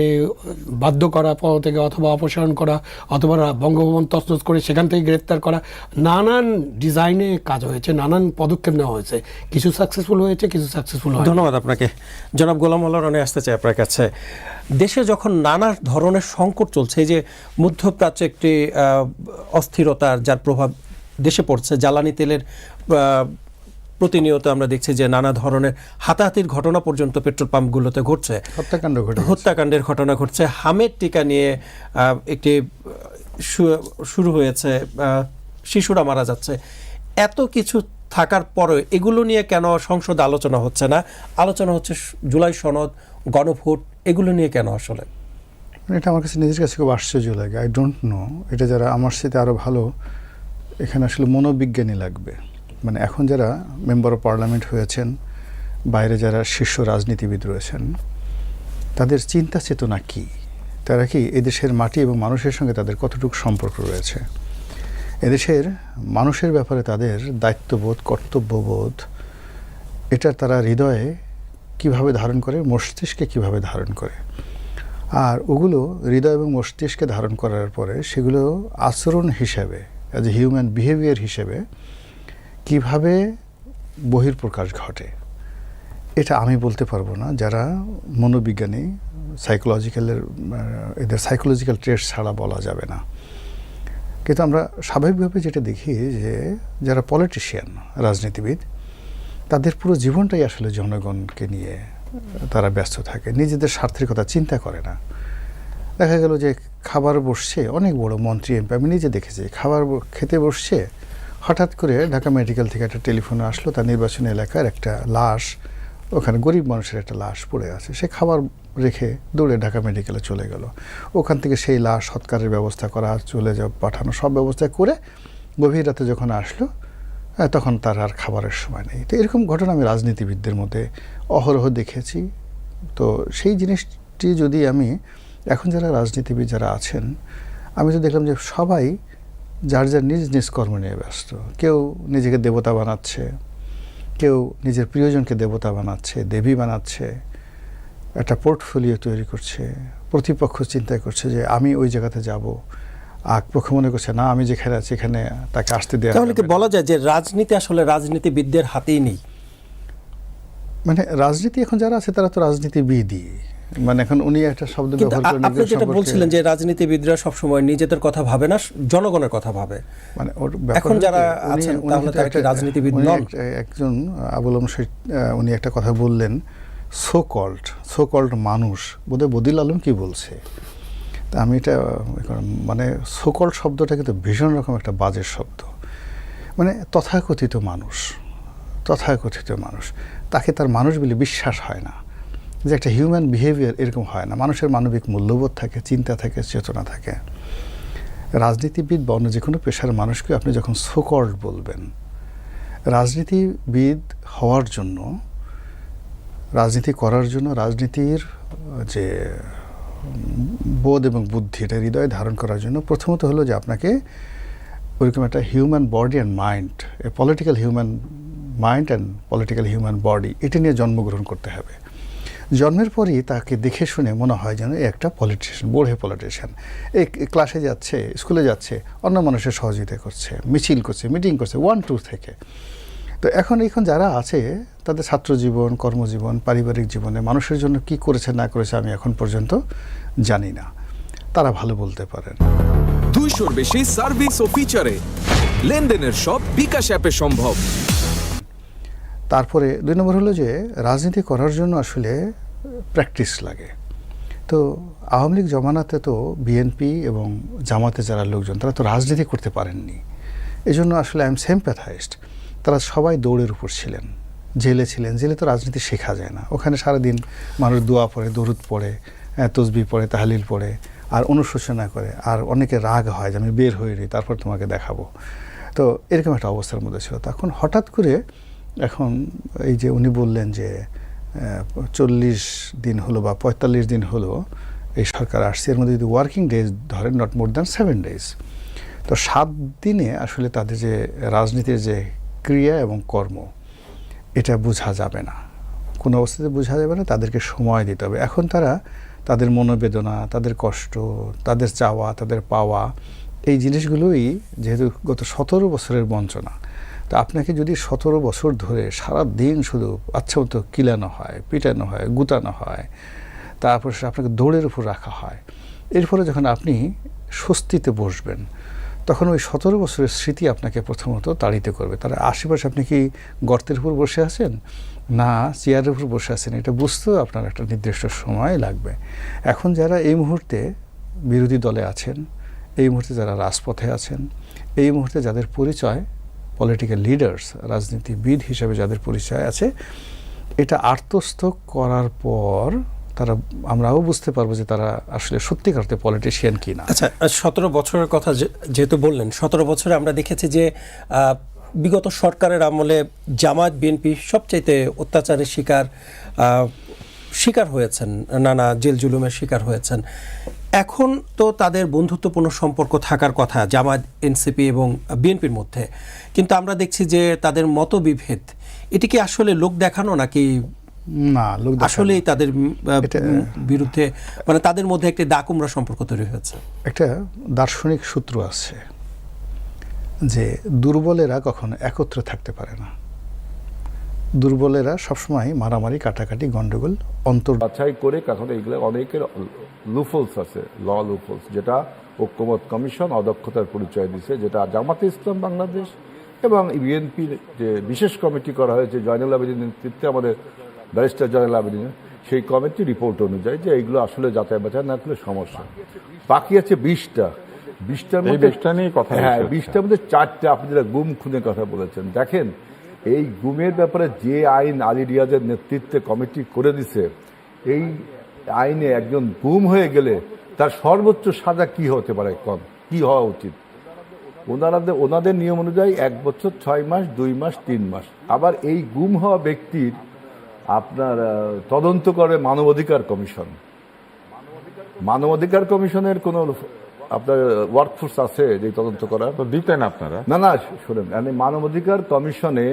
বাধ্য করা পদ থেকে অথবা অপসারণ করা, অথবা বঙ্গভবন তছনছ করে সেখান থেকে গ্রেপ্তার করা, নানান ডিজাইনে কাজ হয়েছে, নানান পদক্ষেপ নেওয়া হয়েছে। কিছু সাকসেসফুল হয়েছে, কিছু সাকসেসফুল হয়নি। ধন্যবাদ আপনাকে। জনাব গোলাম মোল্লা রনি, আসতে চাই আপনার কাছে। দেশে যখন নানা ধরনের সংকট চলছে, এই যে মধ্যপ্রাচ্যে একটি অস্থিরতার যার প্রভাব দেশে পড়ছে, জ্বালানি তেলের প্রতিনিয়ত আমরা দেখছি যে নানা ধরনের হাতাহাতির ঘটনা পর্যন্ত পেট্রোল পাম্পগুলোতে ঘটছে, হত্যাকাণ্ডের ঘটনা ঘটছে, হামের টিকা নিয়ে একটি শুরু হয়েছে, শিশুরা মারা যাচ্ছে। এত কিছু থাকার পরে এগুলো নিয়ে কেন সংসদ আলোচনা হচ্ছে না? আলোচনা হচ্ছে জুলাই সনদ, গণভোট, এগুলো নিয়ে কেন আসলে? এটা আমার কাছে নিজের কাছে খুব আশ্চর্য লাগে। আই ডোন্ট নো, এটা যারা আমার সাথে আরও ভালো এখানে আসলে মনোবিজ্ঞানী লাগবে। মানে এখন যারা মেম্বার অফ পার্লামেন্ট হয়েছেন, বাইরে যারা শীর্ষ রাজনীতিবিদ রয়েছেন, তাদের চিন্তা চেতনা কি? তারা কি এদেশের মাটি এবং মানুষের সঙ্গে তাদের কতটুকু সম্পর্ক রয়েছে? এদেশের মানুষের ব্যাপারে তাদের দায়িত্ববোধ, কর্তব্যবোধ, এটা তারা হৃদয়ে কিভাবে ধারণ করে, মস্তিষ্কে কিভাবে ধারণ করে? আর ওগুলো হৃদয় এবং মস্তিষ্কে ধারণ করার পরে সেগুলো আচরণ হিসাবে, অ্যাজ এ হিউম্যান বিহেভিয়ার হিসেবে কিভাবে বহির্প্রকাশ ঘটে, এটা আমি বলতে পারবো না। যারা মনোবিজ্ঞানী, এদের সাইকোলজিক্যাল ট্রেস ছাড়া বলা যাবে না। কিন্তু আমরা স্বাভাবিকভাবে যেটা দেখি যে যারা পলিটিশিয়ান, রাজনীতিবিদ, তাদের পুরো জীবনটাই আসলে জনগণকে নিয়ে তারা ব্যস্ত থাকে, নিজেদের স্বার্থের কথা চিন্তা করে না। দেখা গেল যে খাবার বসছে, অনেক বড় মন্ত্রী এমপি, আমি নিজে দেখেছি, খাবার খেতে বসছে, হঠাৎ করে ঢাকা মেডিকেল থেকে একটা টেলিফোন আসলো, তার নির্বাচনী এলাকার একটা লাশ, ওখানে গরিব মানুষের একটা লাশ পড়ে আছে। সে খাবার রেখে দৌড়ে ঢাকা মেডিকেলে চলে গেল। ওখান থেকে সেই লাশ সৎকারের ব্যবস্থা করা, চলে যাওয়া, পাঠানো, সব ব্যবস্থা করে গভীর রাতে যখন আসলো, তখন তার আর খাবারের সময় নেই। তো এরকম ঘটনা আমি রাজনীতিবিদদের মধ্যে অহরহ দেখেছি। তো সেই জিনিসটি যদি আমি এখন যারা রাজনীতিবিদ যারা আছেন, আমি তো দেখলাম যে সবাই যার যার নিজ নিজ কর্ম নিয়ে ব্যস্ত। কেউ নিজেকে দেবতা বানাচ্ছে, কেউ নিজের প্রিয়জনকে দেবতা বানাচ্ছে, দেবী বানাচ্ছে, একটা পোর্টফোলিও তৈরি করছে। প্রতিপক্ষ চিন্তা করছে যে আমি ওই জায়গাতে যাব, আর পক্ষ মনে করছে না আমি যেখানে আছি এখানে তাকে আসতে দেওয়া। তাহলে কি বলা যায় যে রাজনীতি আসলে রাজনীতিবিদদের হাতেই নেই? মানে রাজনীতি এখন যারা আছে তারা তো রাজনীতিবিদই। মানে এখন উনি একটা শব্দ ব্যবহার করেন, আপনি যেটা বলছিলেন যে রাজনীতিবিদরা সবসময় নিজেদের কথা ভাবে না, জনগণের কথা ভাবে। মানে ওর এখন যারা আছেন তাহলে তারা কি রাজনীতিবিদ নন? একজন আবুল শহীদ উনি একটা কথা বললেন সো কল্ড মানুষ, বোধহয় বদিল আলম কি বলছে, তা আমি এটা মানে সো কল্ড শব্দটা কিন্তু ভীষণ রকম একটা বাজে শব্দ। মানে তথাকথিত মানুষ তাকে তার মানুষ বলে বিশ্বাস হয় না, যে একটা হিউম্যান বিহেভিয়ার এরকম হয় না। মানুষের মানবিক মূল্যবোধ থাকে, চিন্তা থাকে, চেতনা থাকে। রাজনীতিবিদ বা অন্য যে কোনো পেশার মানুষকে আপনি যখন সো কল্ড বলবেন, রাজনীতিবিদ হওয়ার জন্য, রাজনীতি করার জন্য, রাজনীতির যে বোধ এবং বুদ্ধি এটা হৃদয়ে ধারণ করার জন্য প্রথমত হলো যে আপনাকে ওইরকম একটা human body and mind, political human mind and political human body, এটা নিয়ে জন্মগ্রহণ করতে হবে। জন্মের পরই তাকে দেখে শুনে মনে হয় যেন একটা পলিটিশিয়ান, বড়ে পলিটিশিয়ান, এই ক্লাসে যাচ্ছে, স্কুলে যাচ্ছে, অন্য মানুষের সহযোগিতা করছে, মিছিল করছে, মিটিং করছে 1-2 থেকে। তো এখন যারা আছে তাদের ছাত্র জীবন, কর্মজীবন, পারিবারিক জীবনে মানুষের জন্য কি করেছে না করেছে আমি এখন পর্যন্ত জানি না, তারা ভালো বলতে পারেন। 200-র বেশি সার্ভিস ও ফিচারে লেনদেনের সব বিকাশ অ্যাপে সম্ভব। তারপরে 2 নম্বর হলো যে রাজনীতি করার জন্য আসলে প্র্যাকটিস লাগে। তো আওয়ামী লীগ জমানাতে তো বিএনপি এবং জামাতে যারা লোকজন তারা তো রাজনীতি করতে পারেননি, এজন্য আসলে আই এম সিম্প্যাথাইজড। তারা সবাই দৌড়ের উপর ছিলেন, জেলে ছিলেন। জেলে তো রাজনীতি শেখা যায় না, ওখানে সারাদিন মানুষ দোয়া পড়ে, দরুদ পড়ে, তসবিহ পড়ে, তাহলিল পড়ে, আর অনুশোচনা করে, আর অনেকে রাগ হয় যে আমি বের হয়ে নিই, তারপর তোমাকে দেখাবো। তো এরকম একটা অবস্থার মধ্যে ছিল। তখন হঠাৎ করে এখন এই যে উনি বললেন যে 40 দিন হলো বা 45 দিন হলো এই সরকার আসছে, এর মধ্যে যদি ওয়ার্কিং ডেজ ধরেন নট মোর দ্যান 7 ডেজ, তো 7 দিনে আসলে তাদের যে রাজনীতির যে ক্রিয়া এবং কর্ম এটা বোঝা যাবে না, কোনো অবস্থাতে বোঝা যাবে না, তাদেরকে সময় দিতে হবে। এখন তাদের মনোবেদনা, তাদের কষ্ট, তাদের চাওয়া, তাদের পাওয়া, এই জিনিসগুলোই যেহেতু গত 17 বছরের বঞ্চনা, তো আপনাকে যদি 17 বছর ধরে সারা দিন শুধু আচ্ছা মতো কিলানো হয়, পিটানো হয়, গুতানো হয়, তারপর আপনাকে দৌড়ের উপর রাখা হয়, এরপরে যখন আপনি স্বস্তিতে বসবেন তখন ওই 17 বছরের স্মৃতি আপনাকে প্রথমত তাড়িত করবে। তার আশেপাশে আপনি কি গর্তের উপর বসে আছেন না চেয়ারের উপর বসে আছেন, এটা বুঝতেও আপনার একটা নির্দিষ্ট সময় লাগবে। এখন যারা এই মুহূর্তে বিরোধী দলে আছেন, এই মুহূর্তে যারা রাজপথে আছেন, এই মুহূর্তে যাদের পরিচয় পলিটিক্যাল লিডার্স, রাজনীতিবিদ হিসেবে যাদের পরিচয় আছে, এটা আত্মস্থ করার পর আমরাও বুঝতে পারবো যে তারা আসলে সত্যিকার অর্থে পলিটিশিয়ান কিনা। আচ্ছা, 17 বছরের কথা যেহেতু বললেন, 17 বছরে আমরা দেখেছি যে বিগত সরকারের আমলে জামাত বিএনপি সবচাইতে অত্যাচারের শিকার হয়েছেন, নানা জেল জুলুমের শিকার হয়েছেন। এখন তো তাদের বন্ধুত্বপূর্ণ সম্পর্ক থাকার কথা জামাত, এনসিপি এবং বিএনপির মধ্যে, কিন্তু আমরা দেখছি যে তাদের মতবিভেদ, এটি কি আসলে লোক দেখানো নাকি না লোক আসলেই তাদের বিরুদ্ধে, মানে তাদের মধ্যে একটা দাকুমরা সম্পর্ক তৈরি হয়েছে? একটা দার্শনিক সূত্র আছে যে দুর্বলেরা কখনো একত্রে থাকতে পারে না, দুর্বলেরা সবসময় মারামারি, কাটাকাটি, গন্ডগোল বাছাই করে কখন এইগুলো অনেকের লুফলস আছে, ল লুফলস, যেটা ঐক্যমত কমিশন অদক্ষতার পরিচয় দিছে, যেটা জামাতে ইসলাম বাংলাদেশ এবং বিএনপির যে বিশেষ কমিটি করা হয়েছে জয়নুল আবেদিনের নেতৃত্বে, আমাদের ব্যারিস্টার জয়নুল আবেদিনের, সেই কমিটি রিপোর্ট অনুযায়ী যে এইগুলো আসলে যাচাই বাছাই না করলে সমস্যা। বাকি আছে 20টার মধ্যে 20টার মধ্যে 4টে আপনি যেটা গুম খুনের কথা বলেছেন। দেখেন, এই গুমের ব্যাপারে যে আইন আলী রিয়াজের নেতৃত্বে কমিটি করে দিছে, এই আইনে একজন গুম হয়ে গেলে তার সর্বোচ্চ সাজা কি হতে পারে, কি হওয়া উচিত? ওনাদের নিয়ম অনুযায়ী 1 বছর 6 মাস, 2 মাস, 3 মাস। আবার এই গুম হওয়া ব্যক্তির আপনার তদন্ত করে মানবাধিকার কমিশন। মানবাধিকার কমিশনের কোনো আপনার ওয়ার্কফোর্স আছে যে তদন্ত করার? দিতেন আপনারা? না শোনেন, মানে মানবাধিকার কমিশনে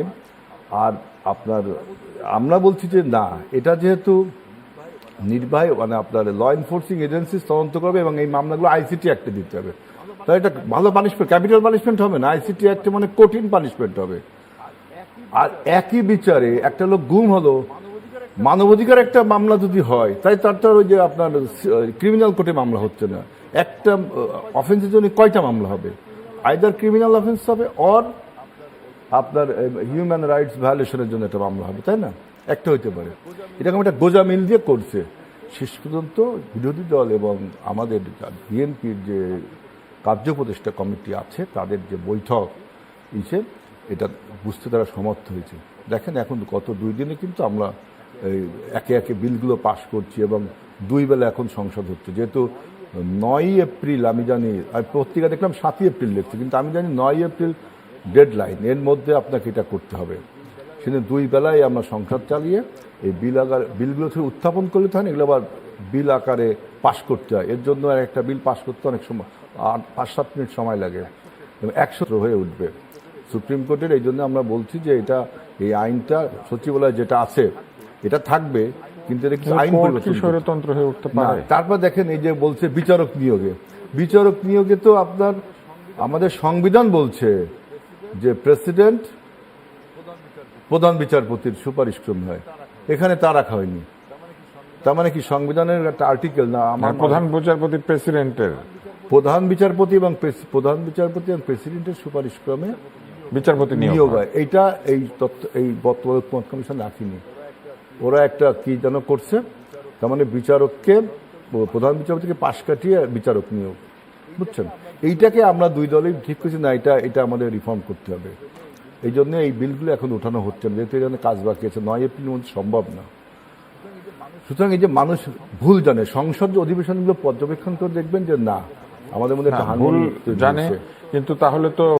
আর আপনার আমরা বলছি যে না, এটা যেহেতু নির্বাহী মানে আপনার ল এনফোর্সিং এজেন্সি তদন্ত করবে এবং এই মামলাগুলো আইসিটি অ্যাক্টে দিতে হবে, তাই এটা ভালো পানিশমেন্ট, ক্যাপিটাল পানিশমেন্ট হবে না, আইসিটি অ্যাক্টে মানে কঠিন পানিশমেন্ট হবে। আর একই বিচারে একটা লোক গুম হলো, মানবাধিকার একটা মামলা যদি হয়, তাই তার ওই যে আপনার ক্রিমিনাল কোর্টে মামলা হচ্ছে না, একটা অফেন্সের জন্য কয়টা মামলা হবে? আইদার ক্রিমিনাল অফেন্স হবে অর আপনার হিউম্যান রাইটস ভায়োলেশনের জন্য একটা মামলা হবে, তাই না? একটা হইতে পারে। এরকম একটা গোজামিল দিয়ে করছে। শেষ পর্যন্ত বিরোধী দল এবং আমাদের বিএনপির যে কার্য উপদেষ্টা কমিটি আছে তাদের যে বৈঠক হিসেব এটা বুঝতে তারা সমর্থ হয়েছে। দেখেন এখন গত 2 দিনে কিন্তু আমরা এই একে একে বিলগুলো পাশ করছি এবং 2 বেলা এখন সংসদ হচ্ছে। যেহেতু 9 এপ্রিল আমি জানি, আমি পত্রিকা দেখলাম 7 এপ্রিল লিখছে, কিন্তু আমি জানি 9 এপ্রিল ডেডলাইন, এর মধ্যে আপনাকে এটা করতে হবে। সেদিন 2 বেলায় আমরা সংসদ চালিয়ে এই বিলগুলো থেকে উত্থাপন করলে তখন এগুলো আবার বিল আকারে পাশ করতে হয়। এর জন্য একটা বিল পাশ করতে অনেক সময় 5-7 মিনিট সময় লাগে এবং 100 হয়ে উঠবে সুপ্রিম কোর্টের। এই জন্য আমরা বলছি যে এটা এই আইনটা সচিবালয় যেটা আছে এটা থাকবে, কিন্তু এটা কিছু আইন পরিবর্তন স্বৈরতন্ত্র হয়ে উঠতে পারে। তারপর দেখেন এই যে বলছে বিচারক নিয়োগে তো আপনার আমাদের সংবিধান বলছে যে প্রেসিডেন্ট প্রধান বিচারপতির সুপারিশ ক্রমে হয়, এখানে তা রাখা হয়নি। তার মানে কি সংবিধানের একটা আর্টিকেল না আমার প্রধান বিচারপতি প্রেসিডেন্টের প্রধান বিচারপতি এবং প্রেসিডেন্টের সুপারিশ ক্রমে বিচারপতি নিয়োগ হয়। এইটা এই তত্ত্ব এই বর্তমান কমিশন রাখিনি, ওরা একটা কি যেন করছে। তার মানে বিচারককে প্রধান বিচারপতিকে পাশ কাটিয়ে বিচারক নিয়োগ, বুঝছেন? এইটাকে আমরা 2 দলই ঠিক করছি না, এটা আমাদের রিফর্ম করতে হবে। এই জন্য এই বিলগুলো এখন উঠানো হচ্ছে না, যেহেতু এখানে কাজ বাকি আছে। 9 এপ্রিলের মধ্যে সম্ভব না। সুতরাং এই যে মানুষ ভুল জানে, সংসদ অধিবেশনগুলো পর্যবেক্ষণ করে দেখবেন যে না আমাদের মধ্যে একটা ভুল হানি জানে, কিন্তু তাহলে তো